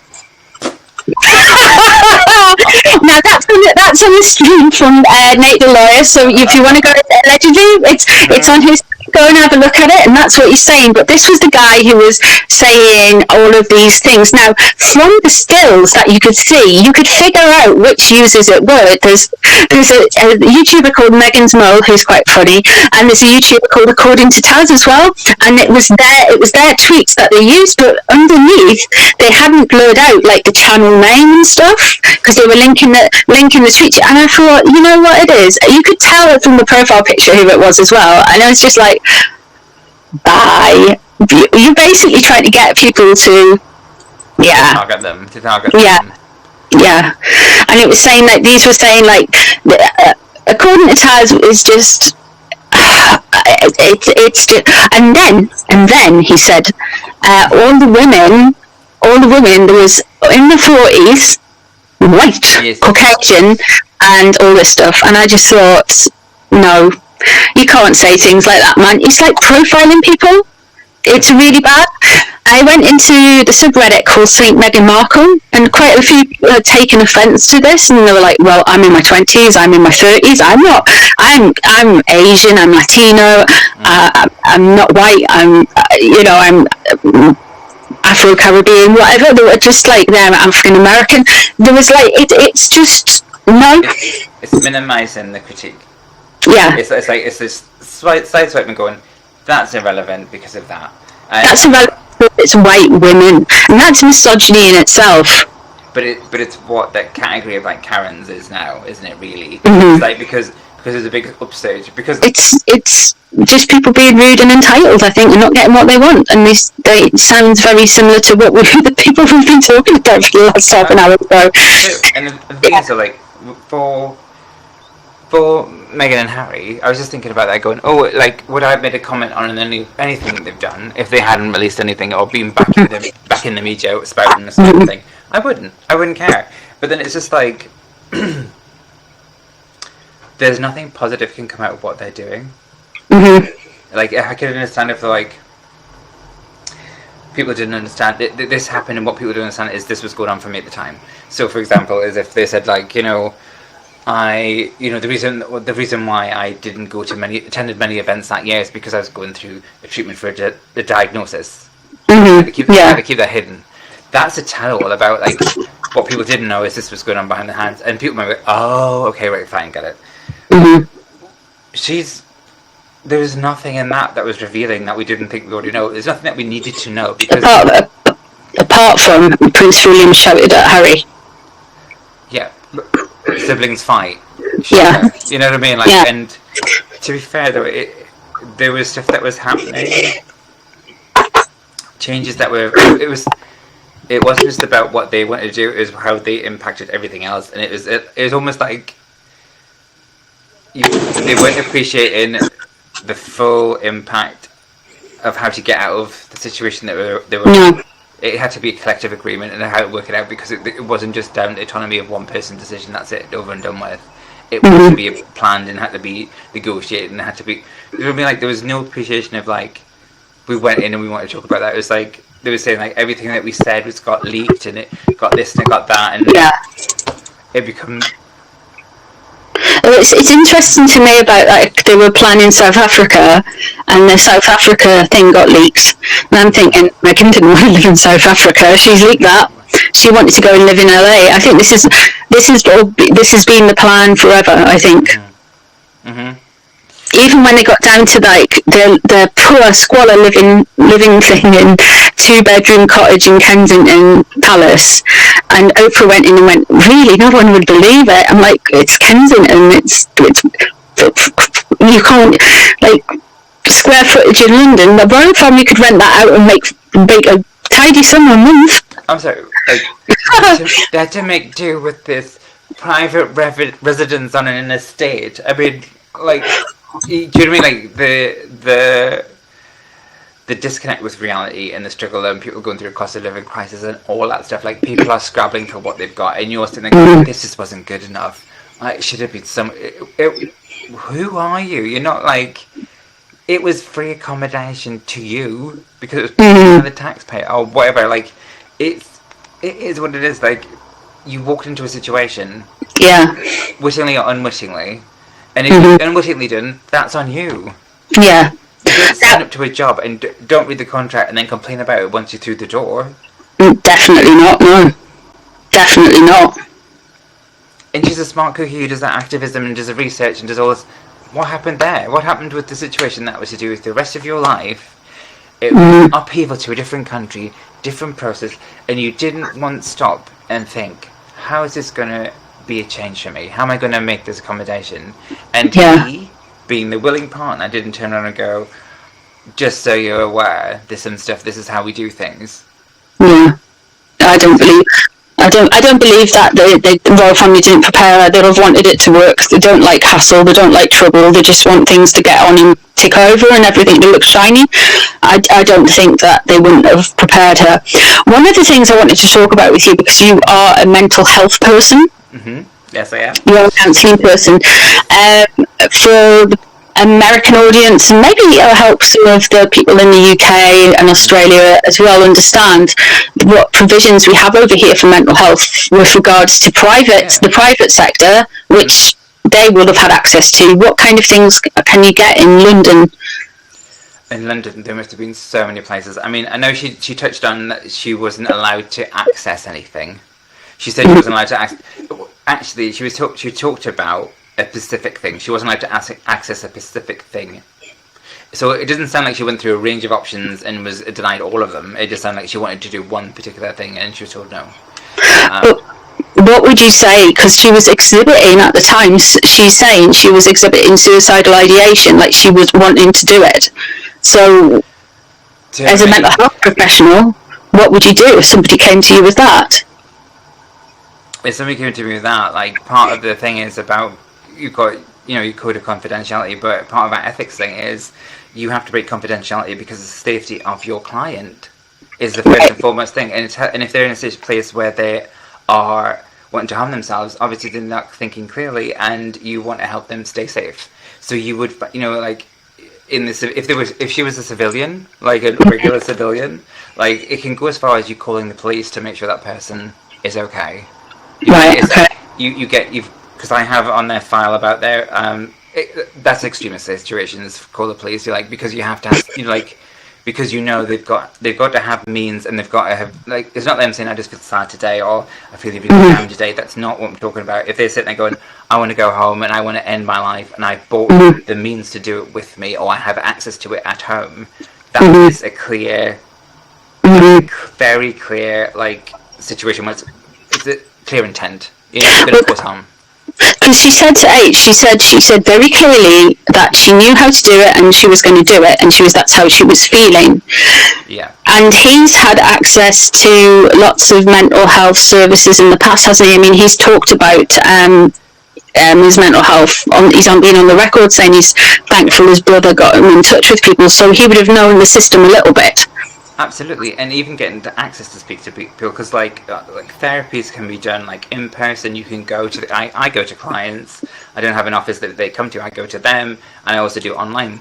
Now that's on the stream from Nate the lawyer. So if you want to go allegedly, it's on his. Go and have a look at it, and that's what he's saying. But this was the guy who was saying all of these things. Now, from the stills that you could see, you could figure out which users it were. There's a YouTuber called Meghan's Mole who's quite funny, and there's a YouTuber called According to Taz as well. And it was their tweets that they used, but underneath they hadn't blurred out like the channel name and stuff because they were linking the tweets. And I thought, you know what it is? You could tell from the profile picture who it was as well. And I was just like, bye. You're basically trying to get people to target them. Yeah. And it was saying like these were saying like according to Taz is just it's just and then he said all the women there was in the 40s white, yes, Caucasian and all this stuff, and I just thought, no, you can't say things like that, man. It's like profiling people. It's really bad. I went into the subreddit called Saint Meghan Markle, and quite a few people had taken offence to this, and they were like, well, I'm in my 20s, I'm in my 30s, I'm Asian, I'm Latino, I'm not white, I'm Afro-Caribbean, whatever. They were just like, they're African-American. There was like, it's just, no. It's minimising the critique. Yeah. It's this sideswipe and going, that's irrelevant because of that. That's irrelevant. It's white women, and that's misogyny in itself. But it's what that category of like Karens is now, isn't it? Really, mm-hmm. It's like because there's a big upstage. Because it's just people being rude and entitled. I think, and not getting what they want, and it sounds very similar to what the people we've been talking about for the last half an hour ago. And the thing is, like for Meghan and Harry, I was just thinking about that, going, oh, like, would I have made a comment on anything they've done if they hadn't released anything or been back in the media spouting this sort of thing? I wouldn't care. But then it's just like, there's nothing positive can come out of what they're doing. Mm-hmm. Like, I could understand if like people didn't understand this happened, and what people didn't understand is this was going on for me at the time. So, for example, is if they said like, the reason why I didn't attended many events that year is because I was going through a treatment for a diagnosis. Mm-hmm. I had to keep that hidden. That's a tell about like what people didn't know is this was going on behind the hands, and people might be like, oh, okay, right, fine, get it. Mm-hmm. There was nothing in that was revealing that we didn't think we already know. There's nothing that we needed to know because apart from Prince William shouted at Harry. Yeah. Siblings fight. Yeah. You know what I mean? Like, yeah. And to be fair, though, there was stuff that was happening. Changes that were. It wasn't just about what they wanted to do. It was how they impacted everything else, and it was almost like they weren't appreciating the full impact of how to get out of the situation that they were. No. It had to be a collective agreement and how to work it out, because it wasn't just down to autonomy of one person's decision. That's it, over and done with. It had to be planned and had to be negotiated and had to be. You know what I mean? Like, there was no appreciation of like we went in and we wanted to talk about that. It was like they were saying like everything that we said got leaked and it got this and it got that, and it become. Well, it's interesting to me about, like, they were planning South Africa, and the South Africa thing got leaked. And I'm thinking, Meghan didn't want to live in South Africa. She's leaked that. She wanted to go and live in LA. I think this has been the plan forever, I think. Mm-hmm. Even when they got down to, like, the poor squalor living thing in 2-bedroom cottage in Kensington Palace, and Oprah went in and went, really, no one would believe it. I'm like, it's Kensington, it's you can't, like, square footage in London. The royal family could rent that out and make a tidy summer month. I'm sorry, like, they had to make do with this private residence on an estate. I mean, like, do you know what I mean? Like, the disconnect with reality and the struggle and people going through a cost of living crisis and all that stuff. Like, people are scrabbling for what they've got, and you're sitting there going, this just wasn't good enough. Like, it should have been who are you? You're not, like, it was free accommodation to you because it was paid by the taxpayer or whatever. Like, it is what it is. Like, you walked into a situation, wittingly or unwittingly, and if you've unwittingly done, that's on you. Yeah. You don't sign up to a job and don't read the contract and then complain about it once you're through the door. Definitely not, no. Definitely not. And she's a smart cookie who does that activism and does the research and does all this. What happened there? What happened with the situation that was to do with the rest of your life? It was upheaval to a different country, different process, and you didn't once stop and think, how is this going to be a change for me? How am I going to make this accommodation? And he, being the willing partner, didn't turn around and go, just so you're aware, there's some stuff, this is how we do things. Yeah. I don't believe that the royal family didn't prepare her. They'd have wanted it to work. They don't like hassle, they don't like trouble, they just want things to get on and tick over and everything to look shiny. I don't think that they wouldn't have prepared her. One of the things I wanted to talk about with you, because you are a mental health person. Mm-hmm. Yes, I am. You're a counselling person. For the American audience, and maybe it'll help some of the people in the UK and Australia as well understand what provisions we have over here for mental health with regards to the private sector, which they will have had access to. What kind of things can you get in London? In London, there must have been so many places. I mean, I know she touched on that she wasn't allowed to access anything. She said she wasn't allowed to access. Actually, she talked about a specific thing. She wasn't allowed to access a specific thing. So it doesn't sound like she went through a range of options and was denied all of them. It just sounded like she wanted to do one particular thing and she was told no. What would you say, because she was exhibiting at the time, she's saying she was exhibiting suicidal ideation, like she was wanting to do it. So, as a mental health professional, what would you do if somebody came to you with that? If somebody came to me with that, like, part of the thing is about, you've got, your code of confidentiality, but part of our ethics thing is you have to break confidentiality because the safety of your client is the first and foremost thing. And if they're in a place where they are wanting to harm themselves, obviously they're not thinking clearly, and you want to help them stay safe. So you would, like, if she was a civilian, like a regular civilian, like, it can go as far as you calling the police to make sure that person is okay. Because I have on their file about their that's extremist situations. Call the police, because you have to have, because they've got to have means, and they've got to have, it's not them saying I just feel sad today or I feel really down today. That's not what I'm talking about. If they're sitting there going, I want to go home and I want to end my life, and I bought the means to do it with me, or I have access to it at home, that is a clear, very clear situation where it's a clear intent. It's going to cause harm. Because she said to H, she said very clearly that she knew how to do it and she was going to do it, and that's how she was feeling. Yeah. And he's had access to lots of mental health services in the past, hasn't he? I mean, he's talked about his mental health. He's been on the record saying he's thankful his brother got him in touch with people, so he would have known the system a little bit. Absolutely, and even getting access to speak to people, because therapies can be done in person. You can go to I go to clients. I don't have an office that they come to. I go to them, and I also do online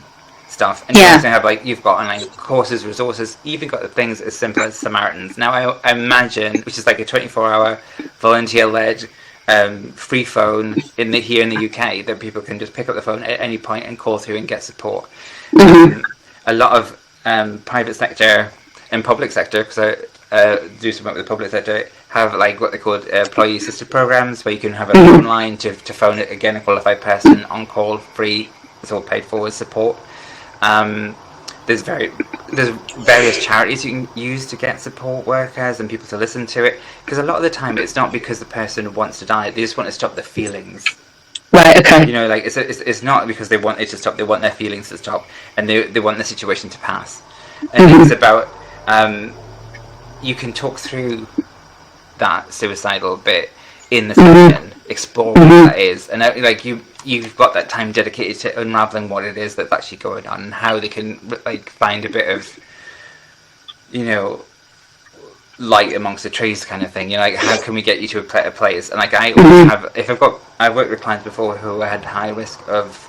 stuff. And you also have you've got online courses, resources. Even got the things as simple as Samaritans. Now I imagine, which is a 24-hour volunteer-led free phone here in the UK that people can just pick up the phone at any point and call through and get support. A lot of private sector and public sector, because I do some work with the public sector, have like what they call employee assisted programs, where you can have a phone line to phone it, again, a qualified person on call, free. It's all paid for with support. There's various charities you can use to get support workers and people to listen to it, because a lot of the time it's not because the person wants to die, they just want to stop the feelings. Right, okay. You know, like it's not because they want it to stop, they want their feelings to stop, and they want the situation to pass. And it's about you can talk through that suicidal bit in the session, explore what that is, and like you've got that time dedicated to unraveling what it is that's actually going on, and how they can like find a bit of, you know, light amongst the trees kind of thing. You know, like how can we get you to a place? And like I always have, I've worked with clients before who had high risk of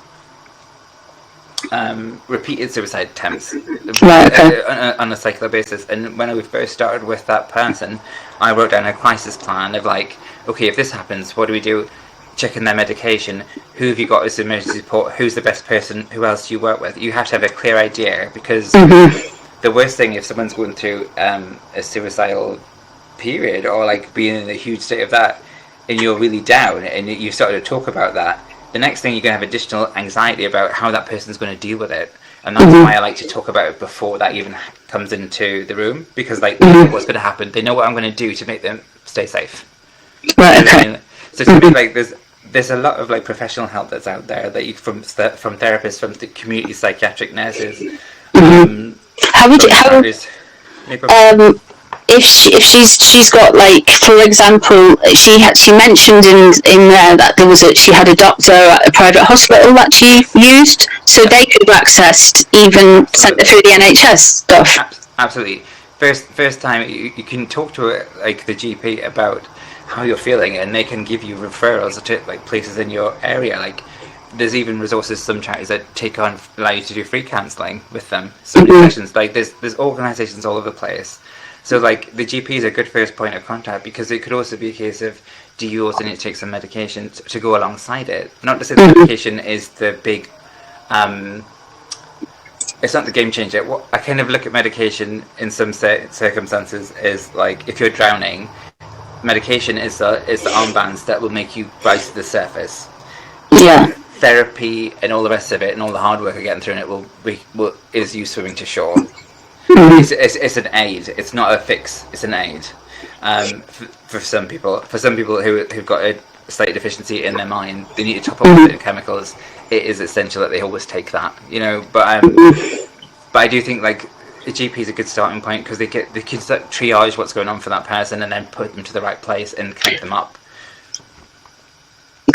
repeated suicide attempts on a cyclical basis, and when we first started with that person, I wrote down a crisis plan of like, okay, if this happens, what do we do? Checking their medication, who have you got as emergency support, who's the best person, who else do you work with? You have to have a clear idea, because the worst thing, if someone's going through a suicidal period, or like being in a huge state of that, and you're really down and you started to talk about that, the next thing you're going to have additional anxiety about how that person's going to deal with it. And that's why I like to talk about it before that even comes into the room, because like they know what's going to happen, they know what I'm going to do to make them stay safe. Right, okay. So to me, like there's a lot of like professional help that's out there that you from therapists, from the community psychiatric nurses. How would if she's got, like, for example, she mentioned in there that she had a doctor at a private hospital that she used, so they could have accessed, even sent her through the NHS stuff. Absolutely. First time you can talk to like the GP about how you're feeling, and they can give you referrals to like places in your area. Like there's even resources, some charities that allow you to do free counselling with them. So many sessions, like there's organisations all over the place. So like the GP is a good first point of contact, because it could also be a case of, do you also need to take some medication to go alongside it? Not to say the medication is the big, it's not the game changer. What I kind of look at medication in some circumstances is like, if you're drowning, medication is the armbands that will make you rise to the surface. Yeah. Therapy and all the rest of it, and all the hard work of getting through it is you swimming to shore. It's an aid. It's not a fix. It's an aid. For some people who've got a slight deficiency in their mind, they need to top up with certain chemicals. It is essential that they always take that, you know. But I do think like a GP is a good starting point, because they can triage what's going on for that person and then put them to the right place and connect them up.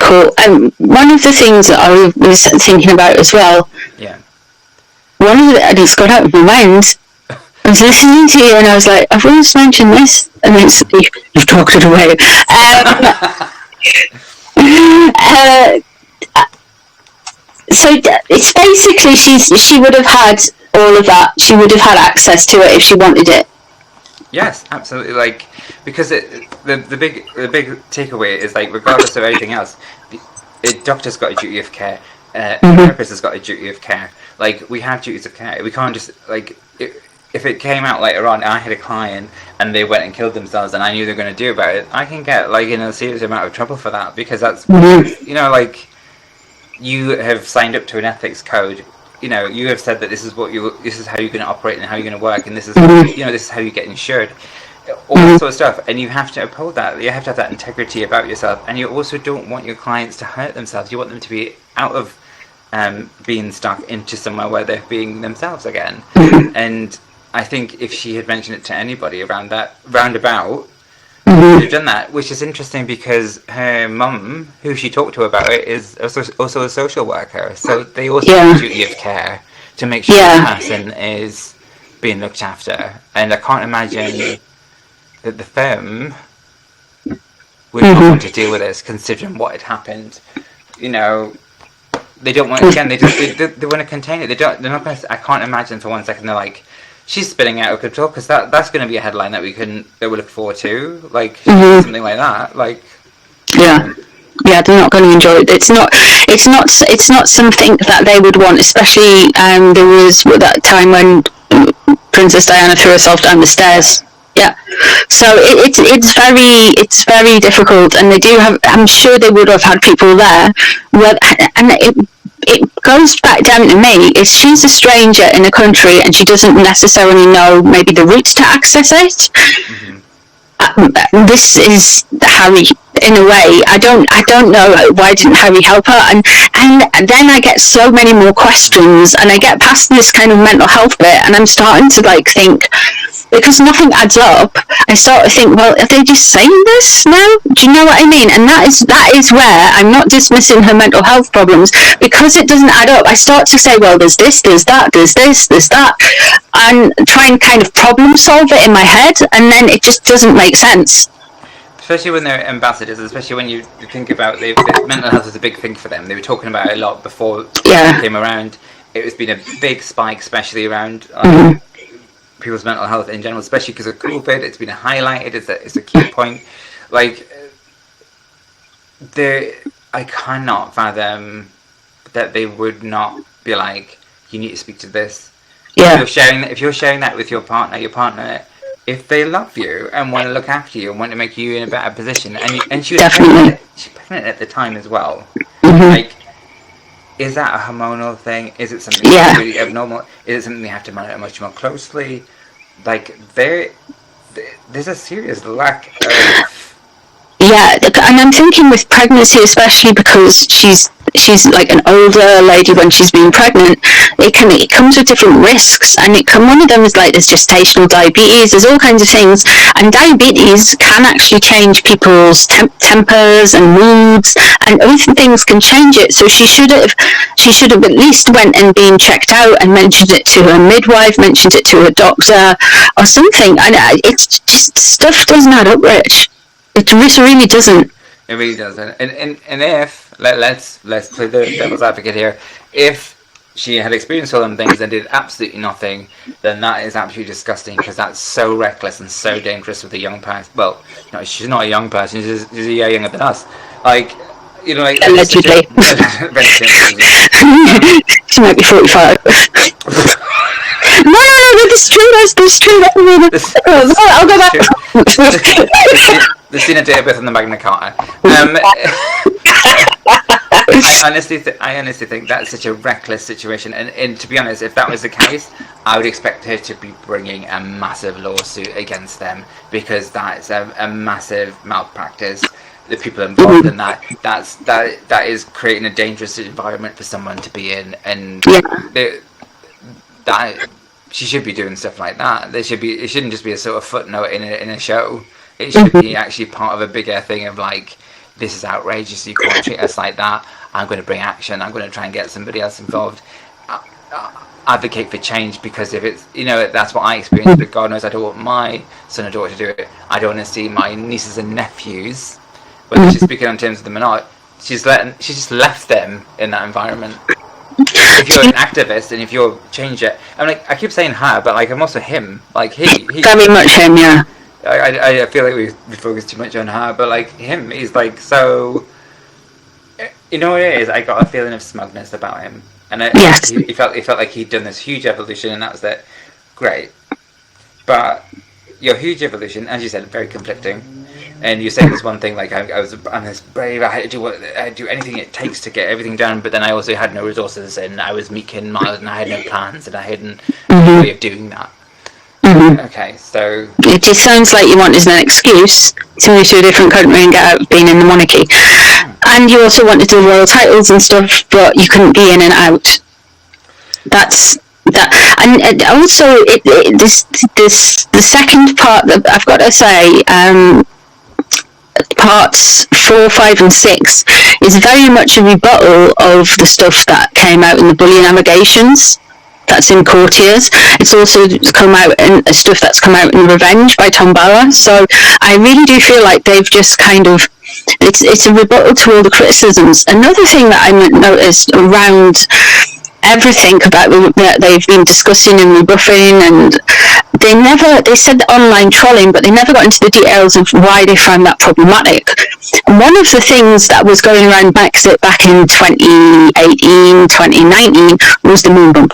Cool. One of the things that I was thinking about as well. Yeah. And it's got out of my mind. I was listening to you and I was like, I've always mentioned this, and then you've talked it away. So it's basically she would have had all of that. She would have had access to it if she wanted it. Yes, absolutely. Like, because the big takeaway is like, regardless of anything else, the doctor's got a duty of care. A therapist has got a duty of care. Like, we have duties of care. We can't just like. If it came out later on, I had a client and they went and killed themselves, and I knew they were going to do about it, I can get like in a serious amount of trouble for that, because that's you know, like, you have signed up to an ethics code. You know, you have said that this is how you're going to operate and how you're going to work, and this is this is how you get insured, all that sort of stuff, and you have to uphold that. You have to have that integrity about yourself, and you also don't want your clients to hurt themselves. You want them to be out of being stuck into somewhere where they're being themselves again. And I think if she had mentioned it to anybody around that roundabout, she'd have done that, which is interesting, because her mum, who she talked to about it, is also a social worker, so they also have a duty of care to make sure the person is being looked after. And I can't imagine that the firm would not want to deal with this, considering what had happened. You know, they don't want, again, they want to contain it. They're not going to. I can't imagine for 1 second they're like, she's spinning out of control, because that's going to be a headline that we look forward to, like something like that. Like, Yeah, they're not going to enjoy it. It's not something that they would want, especially there was that time when Princess Diana threw herself down the stairs. Yeah, so it's very difficult, and they do have. I'm sure they would have had people there, and it goes back down to me. If she's a stranger in a country and she doesn't necessarily know maybe the routes to access it, this is Harry in a way. I don't know why didn't Harry help her, and then I get so many more questions, and I get past this kind of mental health bit, and I'm starting to think, because nothing adds up, I start to think, well, are they just saying this now? Do you know what I mean? And that is where I'm not dismissing her mental health problems, because it doesn't add up. I start to say, well, there's this, there's that, there's this, there's that, and try and kind of problem solve it in my head, and then it just doesn't make sense. Especially when they're ambassadors, especially when you think about mental health is a big thing for them. They were talking about it a lot before it came around. It's been a big spike, especially around people's mental health in general, especially because of COVID. It's been highlighted. It's a key point. Like, I cannot fathom that they would not be like, you need to speak to this. Yeah. If you're sharing that with your partner, if they love you and want to look after you and want to make you in a better position, and she was pregnant at the time as well. Like, is that a hormonal thing? Is it something that's really abnormal? Is it something they have to monitor much more closely? Like, there's a serious lack of... Yeah, and I'm thinking with pregnancy, especially because she's like an older lady when she's been pregnant, it comes with different risks, and one of them is like there's gestational diabetes, there's all kinds of things, and diabetes can actually change people's tempers and moods, and other things can change it. So she should have at least went and been checked out and mentioned it to her midwife, mentioned it to her doctor or something. And it's just, stuff doesn't add up, Rich. It really doesn't. It really doesn't. And if let's play the devil's advocate here, if she had experienced all them things and did absolutely nothing, then that is absolutely disgusting, because that's so reckless and so dangerous with a young person. Well, no, she's not a young person. She's a year younger than us. Like, you know, like allegedly. She might be 45. No, this is true. I'll go back. The seen a date of birth on the Magna Carta. I honestly think that's such a reckless situation, and to be honest, if that was the case, I would expect her to be bringing a massive lawsuit against them, because that's a massive malpractice. The people involved in that is creating a dangerous environment for someone to be in, and that she should be doing stuff like that. It shouldn't just be a sort of footnote in a show. It should be actually part of a bigger thing of like, this is outrageous, you can't treat us like that, I'm going to bring action, I'm going to try and get somebody else involved. Advocate for change, because if it's, you know, that's what I experienced, but God knows I don't want my son or daughter to do it. I don't want to see my nieces and nephews, whether she's speaking on terms of them or not, she's just left them in that environment. If you're an activist and if you're change it, I'm like, I keep saying her, but like I'm also him. Like he very much him, yeah. I feel like we focus too much on her, but like him, he's like so. You know what it is? I got a feeling of smugness about him, and he felt like he'd done this huge evolution, and that was it. Great, but your huge evolution, as you said, very conflicting. And you say this one thing like I'm this brave. I had to do anything it takes to get everything done, but then I also had no resources, and I was meek and mild, and I had no plans, and I hadn't no way of doing that. Okay, so it just sounds like you wanted an excuse to move to a different country and get out of being in the monarchy, and you also wanted the royal titles and stuff, but you couldn't be in and out. That's that, and also this the second part that I've got to say. Parts 4, 5 and 6 is very much a rebuttal of the stuff that came out in the Bullion Allegations that's in Courtiers. It's also come out in stuff that's come out in Revenge by Tom Bauer. So I really do feel like they've just kind of it's a rebuttal to all the criticisms. Another thing that I noticed around everything about that they've been discussing and rebuffing and they said online trolling, but they never got into the details of why they found that problematic. And one of the things that was going around Brexit back in 2018, 2019 was the moon bump.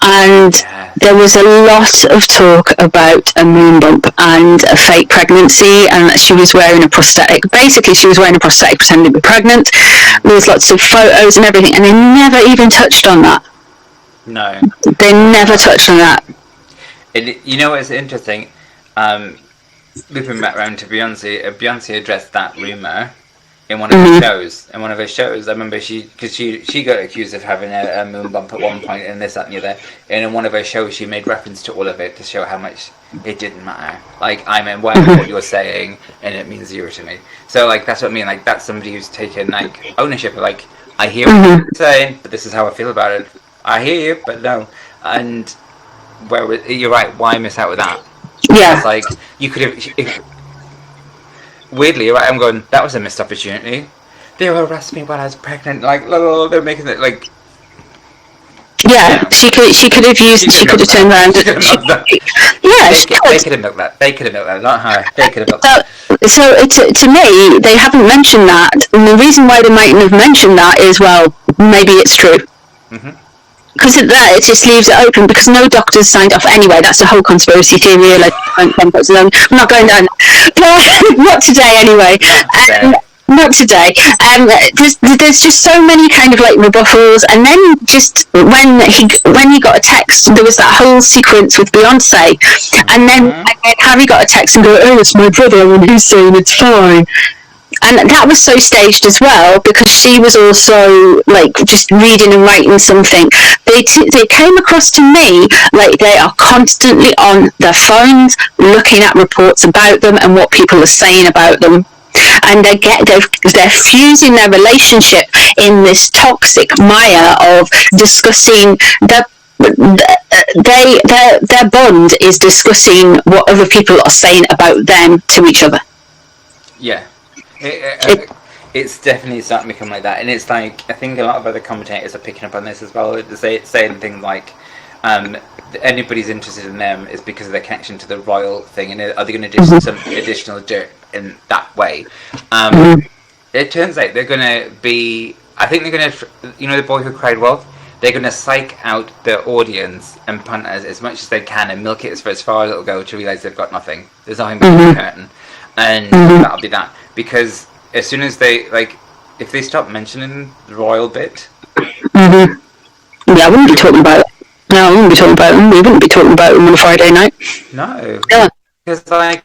And there was a lot of talk about a moon bump and a fake pregnancy, and that she was wearing a prosthetic. Basically, she was wearing a prosthetic pretending to be pregnant. There was lots of photos and everything, and they never even touched on that. No. They never touched on that. You know what's interesting? We've been back round to Beyonce. Beyonce addressed that rumour in one of her shows. In one of her shows, I remember she got accused of having a moon bump at one point and this, that and the other. And in one of her shows, she made reference to all of it to show how much it didn't matter. Like, I'm aware of what you're saying and it means zero to me. So, like, that's what I mean. Like, that's somebody who's taken, like, ownership of, like, I hear what you're saying, but this is how I feel about it. I hear you, but no. And where you're right, why miss out with that? Yeah. It's like, you could have... Weirdly, right, I'm going, that was a missed opportunity. They will arrest me while I was pregnant. Like, they're making it, like... Yeah, she could have turned around. They could have milked that. They could have milked that, not her. They could have milked that. So to me, they haven't mentioned that. And the reason why they mightn't have mentioned that is, well, maybe it's true. Because it just leaves it open, because no doctors signed off anyway. That's the whole conspiracy theory. Like, I'm not going down. Not today, anyway. Not today. There's just so many kind of like rebuttals, and then just when he got a text, there was that whole sequence with Beyonce, and then Harry got a text and go, "Oh, it's my brother," and he's saying it's fine. And that was so staged as well, because she was also like just reading and writing something. They came across to me like they are constantly on their phones looking at reports about them and what people are saying about them. And they're fusing their relationship in this toxic mire of discussing their bond is discussing what other people are saying about them to each other. Yeah. It's definitely starting to become like that, and it's like, I think a lot of other commentators are picking up on this as well. Saying things like, anybody's interested in them is because of their connection to the royal thing, and are they going to do some additional dirt in that way? It turns out they're going to be. I think they're going to, the boy who cried wolf. They're going to psych out the audience and punt as much as they can and milk it for as far as it'll go to realise they've got nothing. There's nothing behind the curtain, and that'll be that. Because as soon as they, like, if they stop mentioning the royal bit... Yeah, I wouldn't be talking about it. No, I wouldn't be talking about them. We wouldn't be talking about them on a Friday night. No. Yeah. Because, like,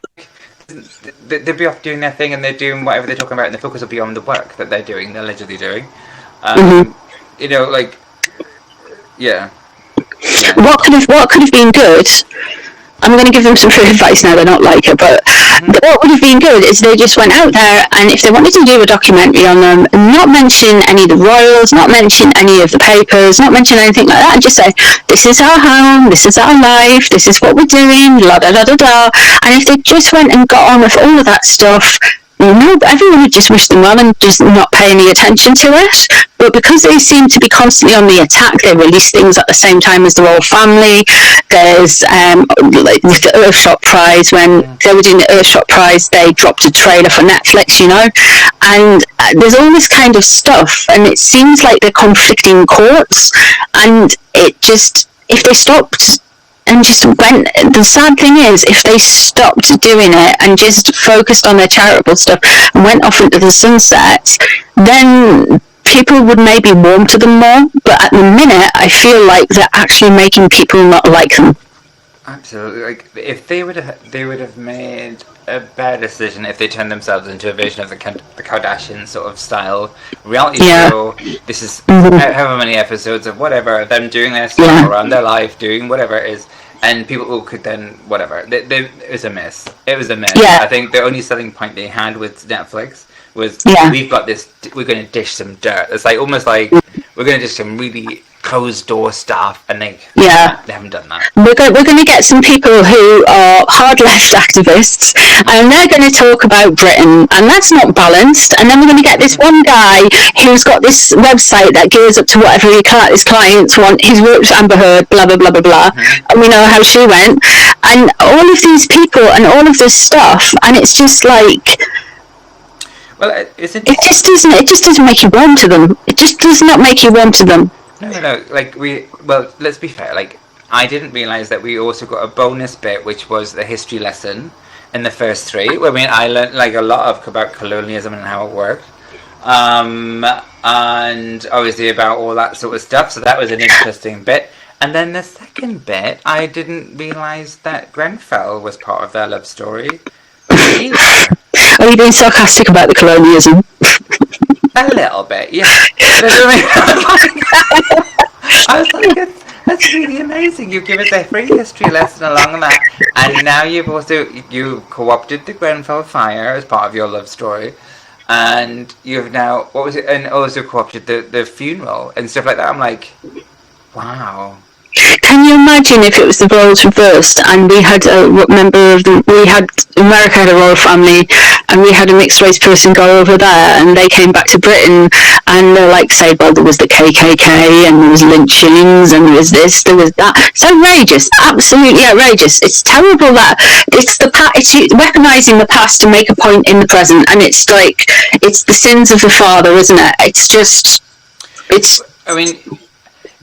they'd be off doing their thing and they're doing whatever they're talking about, and the focus will be on the work that they're doing, they're allegedly doing. Like, yeah. What could have been good... I'm going to give them some free advice now, they're not like it, but what would have been good is they just went out there, and if they wanted to do a documentary on them, not mention any of the royals, not mention any of the papers, not mention anything like that, and just say, this is our home, this is our life, this is what we're doing, la da da da da. And if they just went and got on with all of that stuff, everyone would just wish them well and just not pay any attention to it. But because they seem to be constantly on the attack, they release things at the same time as the royal family. There's like with the Earthshot Prize, when they were doing the Earthshot Prize, they dropped a trailer for Netflix, and there's all this kind of stuff, and it seems like they're conflicting courts, and it just, if they stopped and just went, the sad thing is, if they stopped doing it and just focused on their charitable stuff and went off into the sunset, then people would maybe warm to them more. But at the minute, I feel like they're actually making people not like them. Absolutely. Like, if they would have made a better decision if they turned themselves into a version of the Kardashian sort of style reality show. This is however many episodes of whatever, them doing their stuff around their life, doing whatever it is, and people could then whatever. It was a mess. It was a mess. I think the only selling point they had with Netflix was we've got this. We're going to dish some dirt. It's like almost like we're going to dish some really closed door stuff, and they haven't done that. We're going to get some people who are hard left activists, and they're going to talk about Britain, and that's not balanced. And then we're going to get this one guy who's got this website that gears up to whatever his clients want. He's worked with Amber Heard, blah blah blah blah blah, and we know how she went. And all of these people and all of this stuff, and it's just like. Well, it just doesn't make you warm to them. It just does not make you warm to them. No. Like let's be fair. Like, I didn't realise that we also got a bonus bit, which was the history lesson in the first 3. I mean, I learned like a lot about colonialism and how it worked, and obviously about all that sort of stuff. So that was an interesting bit. And then the second bit, I didn't realise that Grenfell was part of their love story. Are you being sarcastic about the colonialism? A little bit, yeah. I was like, that's really amazing. You give us a free history lesson along that, and now you co-opted the Grenfell fire as part of your love story, and you've now and also co-opted the funeral and stuff like that. I'm like, wow. Can you imagine if it was the roles reversed and we had a member of America had a royal family and we had a mixed race person go over there and they came back to Britain and they're like, say, well, there was the KKK and there was lynchings and there was this, there was that. It's outrageous, absolutely outrageous. It's terrible that it's weaponising the past to make a point in the present, and it's like, it's the sins of the father, isn't it? I mean,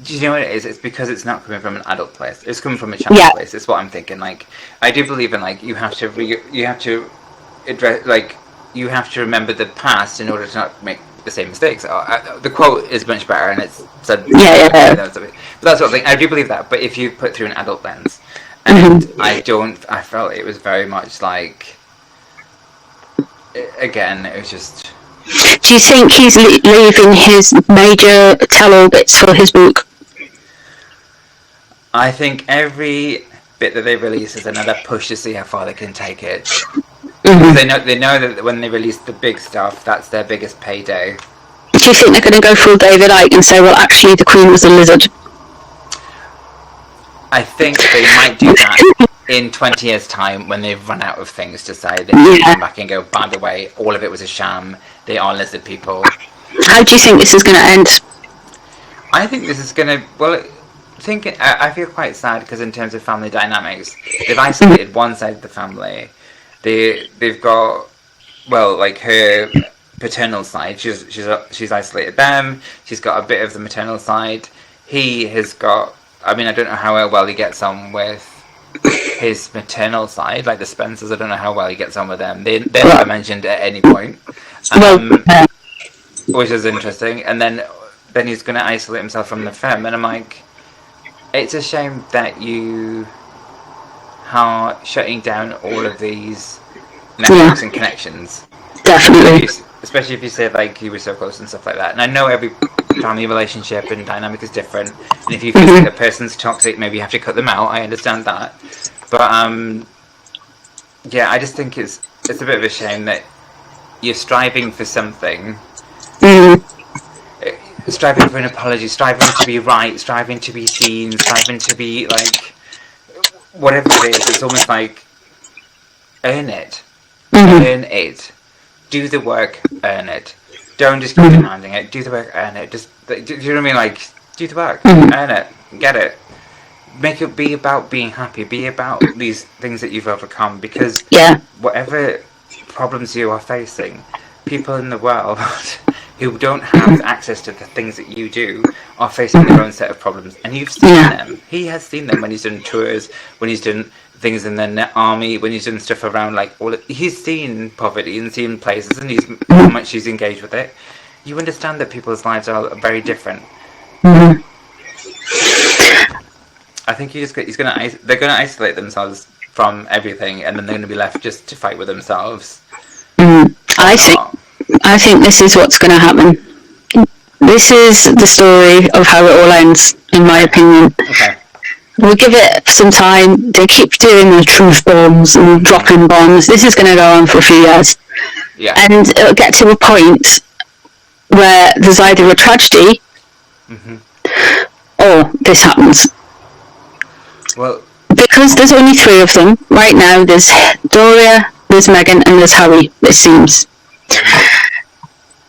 do you know what it is? It's because it's not coming from an adult place. It's coming from a child place. It's what I'm thinking. Like, I do believe in, like, you have to address, like, you have to remember the past in order to not make the same mistakes. The quote is much better, and it's said. But that's what I think. I do believe that. But if you put through an adult lens, and I felt it was very much like. Again, it was just. Do you think he's leaving his major tell-all bits for his book? I think every bit that they release is another push to see how far they can take it. They know that when they release the big stuff, that's their biggest payday. Do you think they're going to go full David Icke and say, well, actually, the Queen was a lizard? I think they might do that in 20 years' time when they've run out of things to say. They might come back and go, by the way, all of it was a sham. They are lizard people. How do you think this is going to end? I think this is going to... Well, I feel quite sad because in terms of family dynamics, they've isolated one side of the family. They've got... Well, like her paternal side, she's isolated them. She's got a bit of the maternal side. He has got... I mean, I don't know how well he gets on with his maternal side, like the Spencers. I don't know how well he gets on with them. They're never mentioned at any point, which is interesting. And then he's going to isolate himself from the femme, and I'm like, it's a shame that you are shutting down all of these networks and connections. Definitely. Especially if you say, like, you were so close and stuff like that. And I know every family relationship and dynamic is different. And if you feel like a person's toxic, maybe you have to cut them out. I understand that. But, yeah, I just think it's a bit of a shame that you're striving for something. Striving for an apology, striving to be right, striving to be seen, striving to be, like, whatever it is. It's almost like, earn it. Earn it. Do the work, earn it. Don't just keep demanding it. Do the work, earn it. Just, do you know what I mean? Like, do the work, earn it, get it. Make it be about being happy. Be about these things that you've overcome. Because whatever problems you are facing, people in the world who don't have access to the things that you do are facing their own set of problems. And you've seen them. He has seen them when he's done tours, when he's done things in the army, when he's done stuff around, like, he's seen poverty and seen places, and he's how much he's engaged with it. You understand that people's lives are very different. I think they're going to isolate themselves from everything, and then they're going to be left just to fight with themselves. I think this is what's going to happen. This is the story of how it all ends, in my opinion. Okay. We'll give it some time. They keep doing the truth bombs and dropping bombs. This is going to go on for a few years. Yeah. And it'll get to a point where there's either a tragedy or or this happens. Well, because there's only 3 of them right now. There's Doria, there's Meghan, and there's Harry, it seems.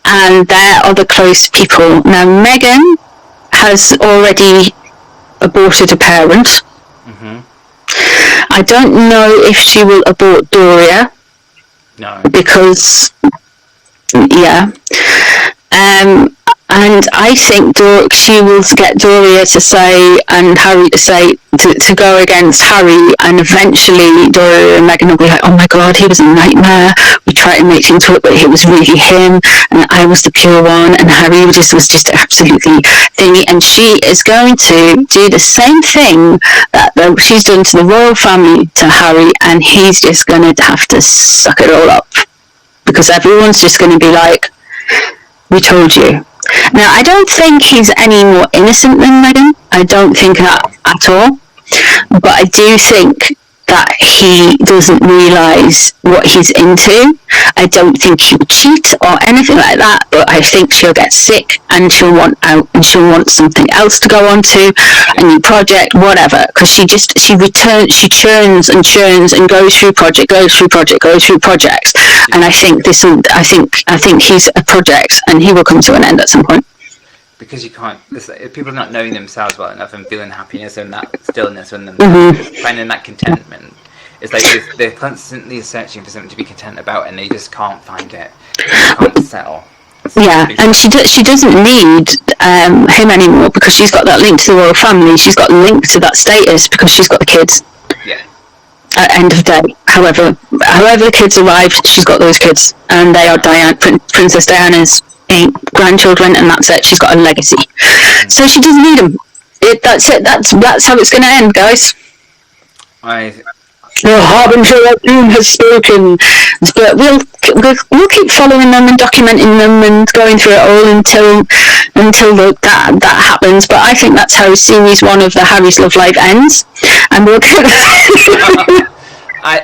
And there are the close people. Now, Meghan has already aborted a parent. I don't know if she will abort Doria. No. Because, yeah. And I think she will get Doria to say, and Harry to say, to go against Harry, and eventually Doria and Meghan will be like, oh my god, he was a nightmare, we tried to make things work, but it was really him, and I was the pure one, and Harry was just absolutely thingy, and she is going to do the same thing that she's done to the royal family to Harry, and he's just going to have to suck it all up, because everyone's just going to be like, we told you. Now, I don't think he's any more innocent than Meghan. I don't think that at all. But I do think that he doesn't realise what he's into. I don't think he'll cheat or anything like that, but I think she'll get sick and she'll want out and she'll want something else to go on to, a new project, whatever, because she churns and churns and goes through projects, and I think he's a project and he will come to an end at some point. Because you can't, people not knowing themselves well enough and feeling happiness and that stillness and finding that contentment. It's like they're constantly searching for something to be content about, and they just can't find it. They can't settle. Yeah, and she doesn't need him anymore, because she's got that link to the royal family. She's got a link to that status because she's got the kids. Yeah. At end of day, however the kids arrived, she's got those kids, and they are Princess Diana's grandchildren, and that's it. She's got a legacy, so she doesn't need them. That's it. That's how it's going to end, guys. The harbinger of doom has spoken. But we'll keep following them and documenting them and going through it all until that happens. But I think that's how series 1 of the Harry's Love Life ends, and we'll get. I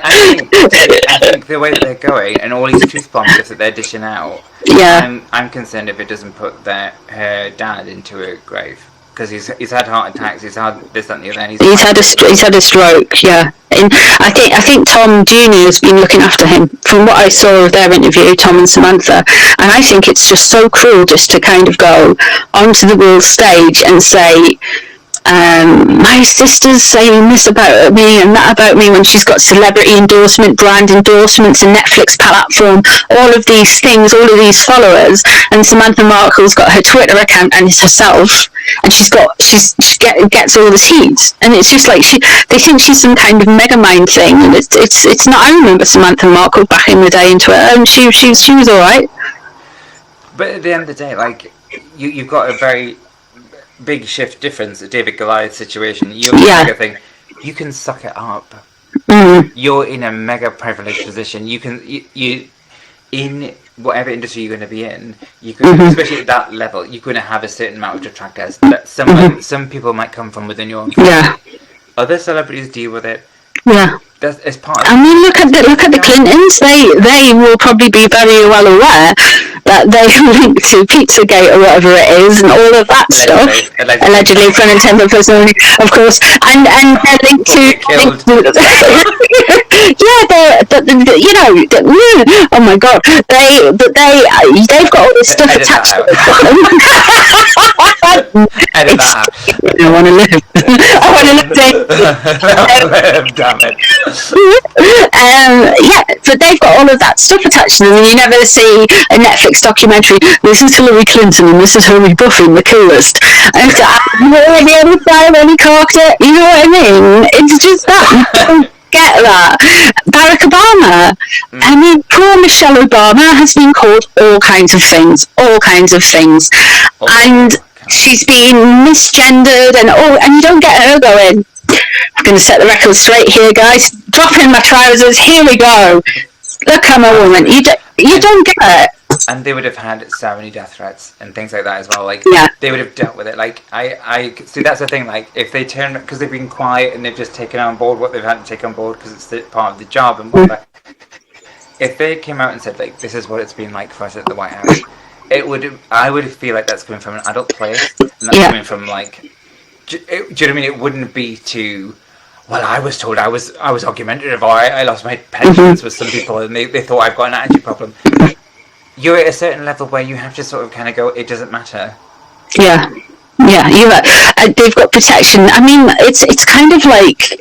think the way that they're going and all these truth bombs that they're dishing out. Yeah. I'm concerned if it doesn't put her dad into a grave, because he's had heart attacks, he's had this, that, and the other. And he's had a stroke. Yeah. And I think Tom Jr. has been looking after him. From what I saw of their interview, Tom and Samantha, and I think it's just so cruel just to kind of go onto the world stage and say, my sister's saying this about me and that about me, when she's got celebrity endorsement, brand endorsements, a Netflix platform, all of these things, all of these followers, and Samantha Markle's got her Twitter account and it's herself, and she gets all this heat, and it's just like they think she's some kind of mega mind thing, and it's not. I remember Samantha Markle back in the day in Twitter, and she was all right. But at the end of the day, like you've got a very big shift difference, a David Goliath situation. You're mega thing. You can suck it up. You're in a mega privileged position. You can you in whatever industry you're going to be in. You can, especially at that level, you're going to have a certain amount of detractors that some people might come from within your own family. Yeah. Other celebrities deal with it. Yeah. It's part of I mean, look at the Clintons. They will probably be very well aware that they link to Pizzagate or whatever it is, and all of that stuff. Allegedly, for an intended person, of course, and they're linked to. Oh my god, they've got all this stuff attached to them. Edit that. I want to live. I want to live. Damn it. But they've got all of that stuff attached to them, and you never see a Netflix documentary. This is Hillary Clinton, and this is her rebuffing the coolest. And it's like, the other side when he corked it. You know what I mean? It's just that. You don't get that. Barack Obama. I mean, poor Michelle Obama has been called all kinds of things, and she's been misgendered, and you don't get her going, I'm going to set the record straight here, guys. Drop in my trousers. Here we go. Look, I'm a woman. You don't get it. And they would have had so many death threats and things like that as well. Like, they would have dealt with it. Like, I see, that's the thing. Like, if they turn, because they've been quiet and they've just taken on board what they've had to take on board because it's part of the job and whatever. If they came out and said, like, this is what it's been like for us at the White House, I would feel like that's coming from an adult place, and that's coming from, like, do you know what I mean? It wouldn't be too. Well, I was told I was argumentative, or I lost my patience with some people, and they thought I've got an attitude problem. You're at a certain level where you have to sort of kind of go, it doesn't matter. Yeah, you're right. They've got protection. I mean, it's kind of like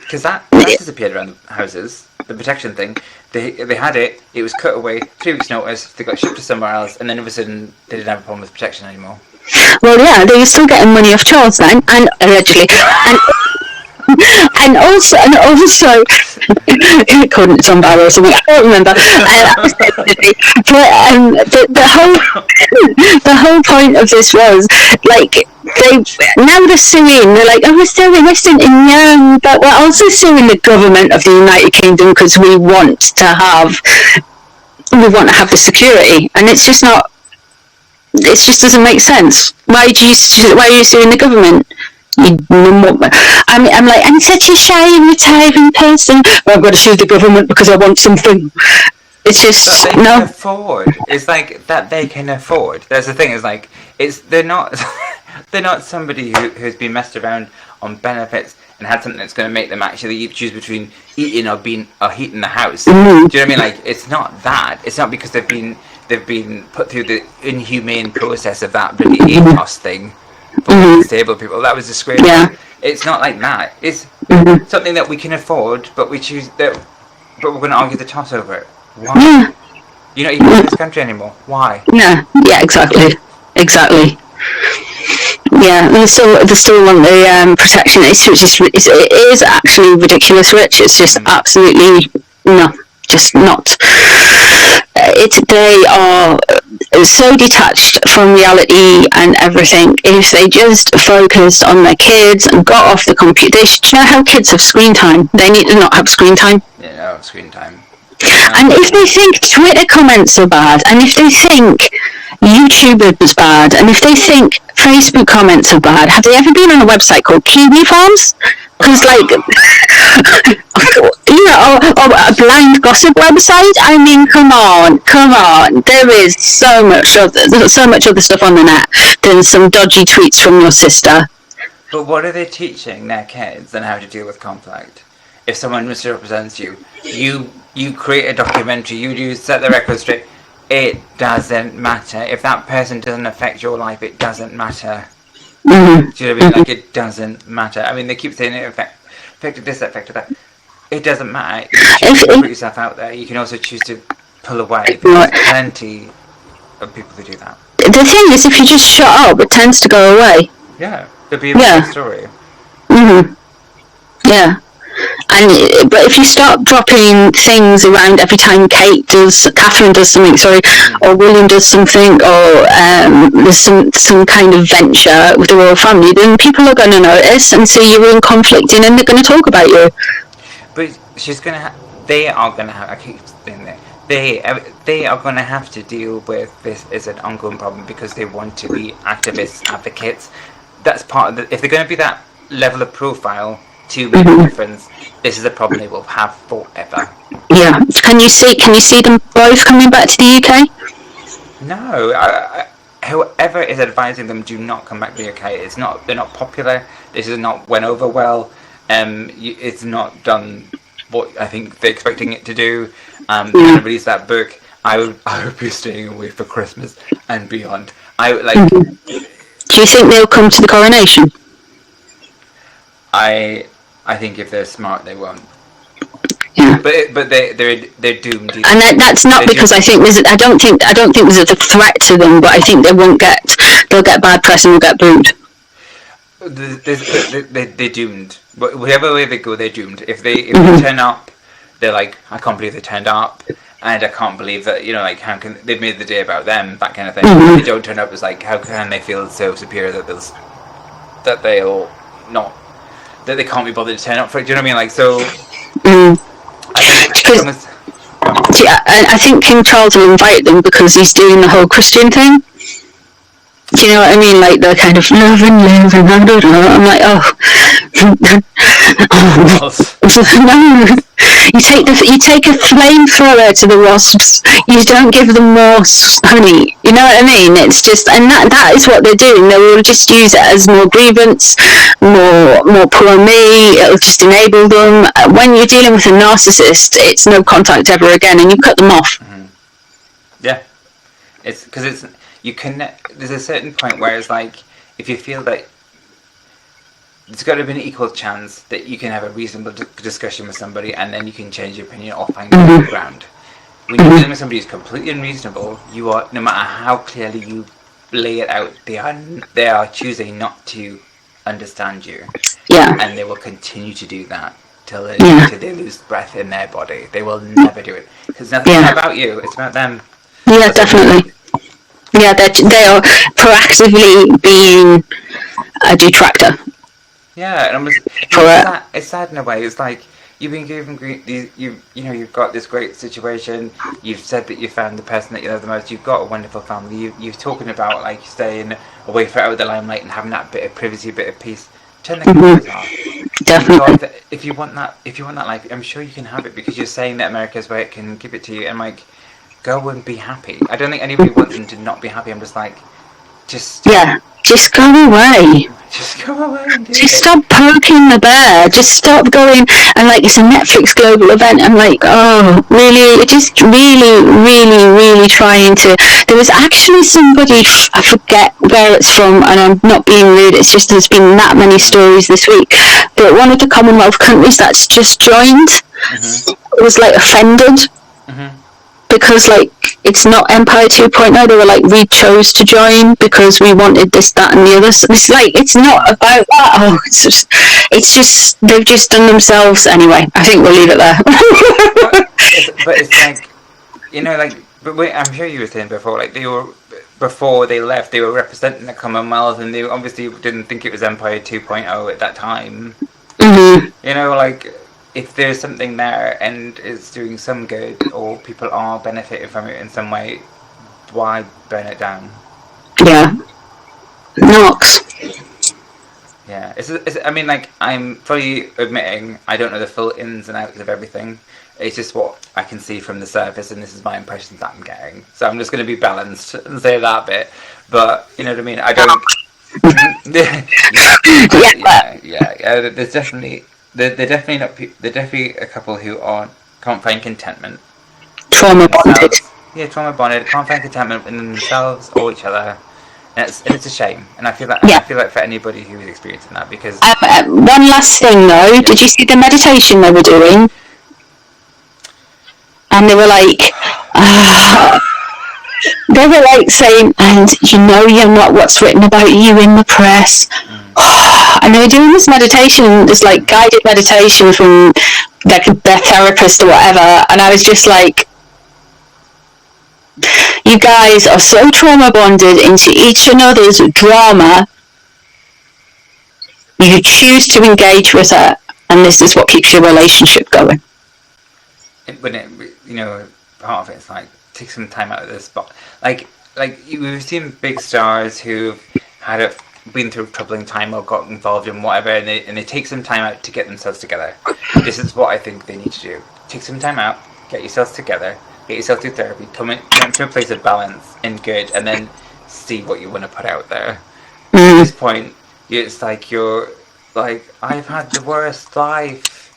because that disappeared around the houses. The protection thing, they had it. It was cut away. 3 weeks' notice. They got shipped to somewhere else, and then all of a sudden they didn't have a problem with protection anymore. Well, yeah, they were still getting money off Charles then, and allegedly, and also, according to John Barrow or something, I don't remember. But the whole point of this was like they're suing. They're like, oh, we're still innocent, and yeah, but we're also suing the government of the United Kingdom because we want to have the security, and it's just not. It just doesn't make sense. Why are you suing the government? I'm like, I'm such a shy and retiring person. Well, I've got to sue the government because I want something. It's just they can afford. It's like that they can afford. That's the thing. Is like they're not somebody who's been messed around on benefits and had something that's going to make them actually choose between eating or heating the house. Do you know what I mean? Like it's not that. It's not because they've been put through the inhumane process of that bloody ATOS thing for disabled people. That was disgraceful. Yeah. It's not like that. It's something that we can afford, but we choose that. But we're going to argue the toss over it. Why? Yeah. You're not even in this country anymore. Why? Yeah. Exactly. Yeah, they still want the protection. It is actually ridiculous, Rich. It's just absolutely just not. They are so detached from reality and everything. If they just focused on their kids and got off the computer, they should know how kids have screen time. They need to not have screen time. Yeah, no screen time. And if they think Twitter comments are bad, and if they think YouTube is bad, and if they think Facebook comments are bad, have they ever been on a website called Kiwi Farms? Because, like, or a blind gossip website. I mean, come on. There is so much other stuff on the net than some dodgy tweets from your sister. But what are they teaching their kids on how to deal with conflict? If someone misrepresents you, you create a documentary, you set the record straight. It doesn't matter. If that person doesn't affect your life, it doesn't matter. Mm-hmm. Do you know what I mean? Like, it doesn't matter. I mean, they keep saying it affected this, affected that. It doesn't matter. You choose to put yourself out there. You can also choose to pull away. There's plenty of people who do that. The thing is, if you just shut up, it tends to go away. Yeah, it'll be a better story. Mm-hmm. Yeah. But if you start dropping things around every time Catherine does something, or William does something, or there's some kind of venture with the royal family, then people are going to notice and see you're in conflicting, and they're going to talk about you. But they are going to have. I keep saying that they are going to have to deal with this as an ongoing problem because they want to be activists, advocates. That's part of the. If they're going to be that level of profile to make a difference, this is a problem they will have forever. Yeah. Can you see them both coming back to the UK? No. Whoever is advising them, do not come back to the UK. They're not popular. This is not went over well. It's not done what I think they're expecting it to do. They're going to release that book. I would be staying away for Christmas and beyond. Do you think they'll come to the coronation? I think if they're smart, they won't. Yeah. But they're doomed. And that's not because I don't think there's a threat to them, but I think they'll get bad press and will get booed. They're doomed. But whatever way they go, they're doomed. If they turn up, they're like, I can't believe they turned up, and I can't believe that how can they've made the day about them, that kind of thing. If they don't turn up, it's like, how can they feel so superior that they'll not. That they can't be bothered to turn up for it. Do you know what I mean? Like, so. I think King Charles will invite them because he's doing the whole Christian thing. Do you know what I mean? Like the kind of love and live and blah, blah, blah. I'm like, oh, No, you take a flamethrower to the wasps. You don't give them more honey. You know what I mean? It's just, and that is what they're doing. They will just use it as more grievance, more poor me. It'll just enable them. When you're dealing with a narcissist, it's no contact ever again, and you cut them off. Yeah, it's because you connect. There's a certain point where it's like, if you feel that there's got to be an equal chance that you can have a reasonable discussion with somebody, and then you can change your opinion or find common ground. When you're dealing with somebody who's completely unreasonable, you are, no matter how clearly you lay it out, they are choosing not to understand you. Yeah. And they will continue to do that till they lose breath in their body. They will never do it because nothing's about you; it's about them. Yeah, definitely. Yeah, they are proactively being a detractor. Yeah, and it's sad in a way. It's like you've been given you've got this great situation. You've said that you found the person that you love the most. You've got a wonderful family. You're talking about like staying away from out of the limelight and having that bit of privacy, bit of peace. Turn the cameras off. Definitely. If you want that life, I'm sure you can have it because you're saying that America's where it can give it to you. And like, go and be happy. I don't think anybody wants them to not be happy. I'm just like, just go away. Just go away and do Just stop poking the bear. Just stop going and like it's a Netflix global event. I'm like, oh, really? Just really trying to. There was actually somebody, I forget where it's from, and I'm not being rude. It's just there's been that many stories this week. But one of the Commonwealth countries that's just joined was like offended. Because like it's not Empire 2.0, they were like, we chose to join because we wanted this, that, and the other. So it's like it's not about that. Oh, it's just they've just done themselves. Anyway, I think we'll leave it there. but it's like, you know, like, I'm sure you were saying before, like before they left, they were representing the Commonwealth, and they obviously didn't think it was Empire 2.0 at that time. You know, like, if there's something there and it's doing some good or people are benefiting from it in some way, why burn it down? Yeah. Knox. Yeah. I mean, like, I'm fully admitting I don't know the full ins and outs of everything. It's just what I can see from the surface, and this is my impressions that I'm getting. So I'm just going to be balanced and say that bit. But, you know what I mean? I don't... yeah. There's definitely... They're definitely a couple who can't find contentment. Trauma bonded. Yeah, trauma bonded. Can't find contentment in themselves or each other, and it's a shame. And I feel like for anybody who is experiencing that, because one last thing though, did you see the meditation they were doing? And they were like, they were like saying, and you know you're not what's written about you in the press. And they were doing this meditation, this like guided meditation from their therapist or whatever, and I was just like, you guys are so trauma bonded into each another's drama, you choose to engage with it, and this is what keeps your relationship going. Part of it is like, take some time out of this spot. Like we've seen big stars who've been through a troubling time or got involved in whatever, and they take some time out to get themselves together. This is what I think they need to do. Take some time out, get yourselves together, get yourself through therapy, come to a place of balance and good, and then see what you want to put out there. At this point, it's like you're like, I've had the worst life.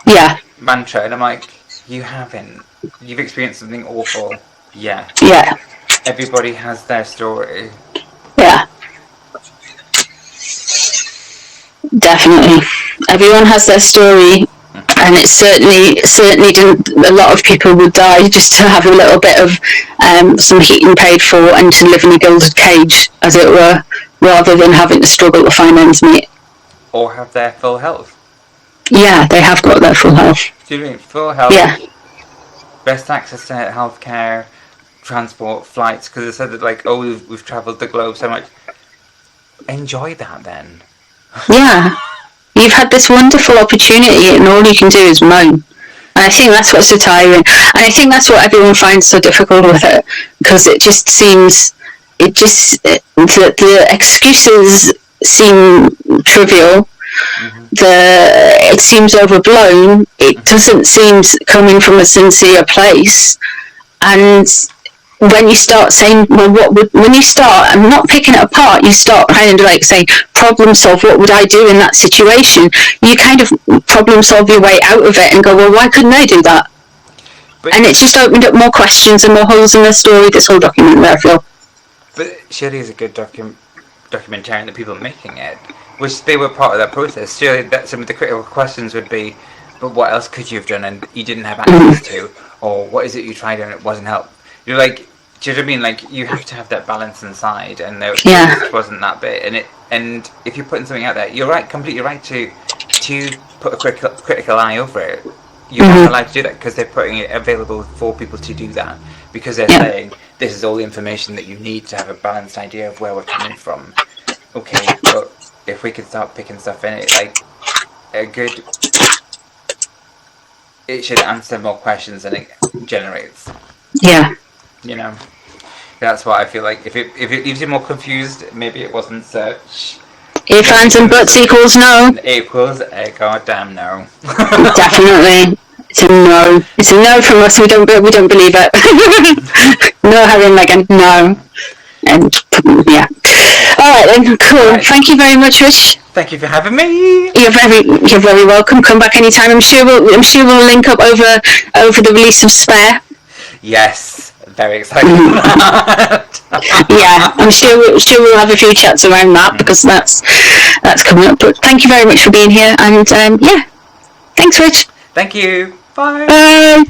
Yeah. Mantra, and I'm like, you haven't. You've experienced something awful. Yeah. Yeah. Everybody has their story. Yeah. Definitely. Everyone has their story, and it certainly didn't. A lot of people would die just to have a little bit of some heating paid for and to live in a gilded cage, as it were, rather than having to struggle to find ends meet. Or have their full health. Yeah, they have got their full health. Do you mean full health? Yeah. Best access to healthcare, transport, flights, because it said that, like, oh, we've travelled the globe so much. Enjoy that then. Yeah. You've had this wonderful opportunity and all you can do is moan. And I think that's what's so tiring. And I think that's what everyone finds so difficult with it. Because it just seems, the excuses seem trivial. it seems overblown. It doesn't seem coming from a sincere place. And when you start saying, well, when you start and not picking it apart, you start kind of like saying, problem solve, what would I do in that situation? You kind of problem solve your way out of it and go, well, why couldn't I do that? And it's just opened up more questions and more holes in the story, this whole document, I feel. But surely it's a good documentarian, the people making it, which they were part of that process. Surely that some of the critical questions would be, but what else could you have done and you didn't have access to? Or what is it you tried and it wasn't help? You're like, do you know what I mean? Like, you have to have that balance inside, and there just wasn't that bit. And if you're putting something out there, you're right, completely right to put a critical eye over it. You're not allowed to do that because they're putting it available for people to do that, because they're saying this is all the information that you need to have a balanced idea of where we're coming from. Okay, but if we could start picking stuff in it, like it should answer more questions than it generates. Yeah. You know, that's what I feel like. If it leaves you more confused, maybe it wasn't search. If ands and buts equals no. Equals a goddamn no. Definitely. It's a no. It's a no from us. We don't believe it. No, Harry and Meghan. No. And yeah. All right then. Cool. Right. Thank you very much, Rich. Thank you for having me. You're very welcome. Come back anytime. I'm sure we'll link up over the release of Spare. Yes. Very excited for that. Yeah, I'm sure we'll have a few chats around that, because that's coming up. But thank you very much for being here, and yeah, thanks, Rich. Thank you. Bye. Bye.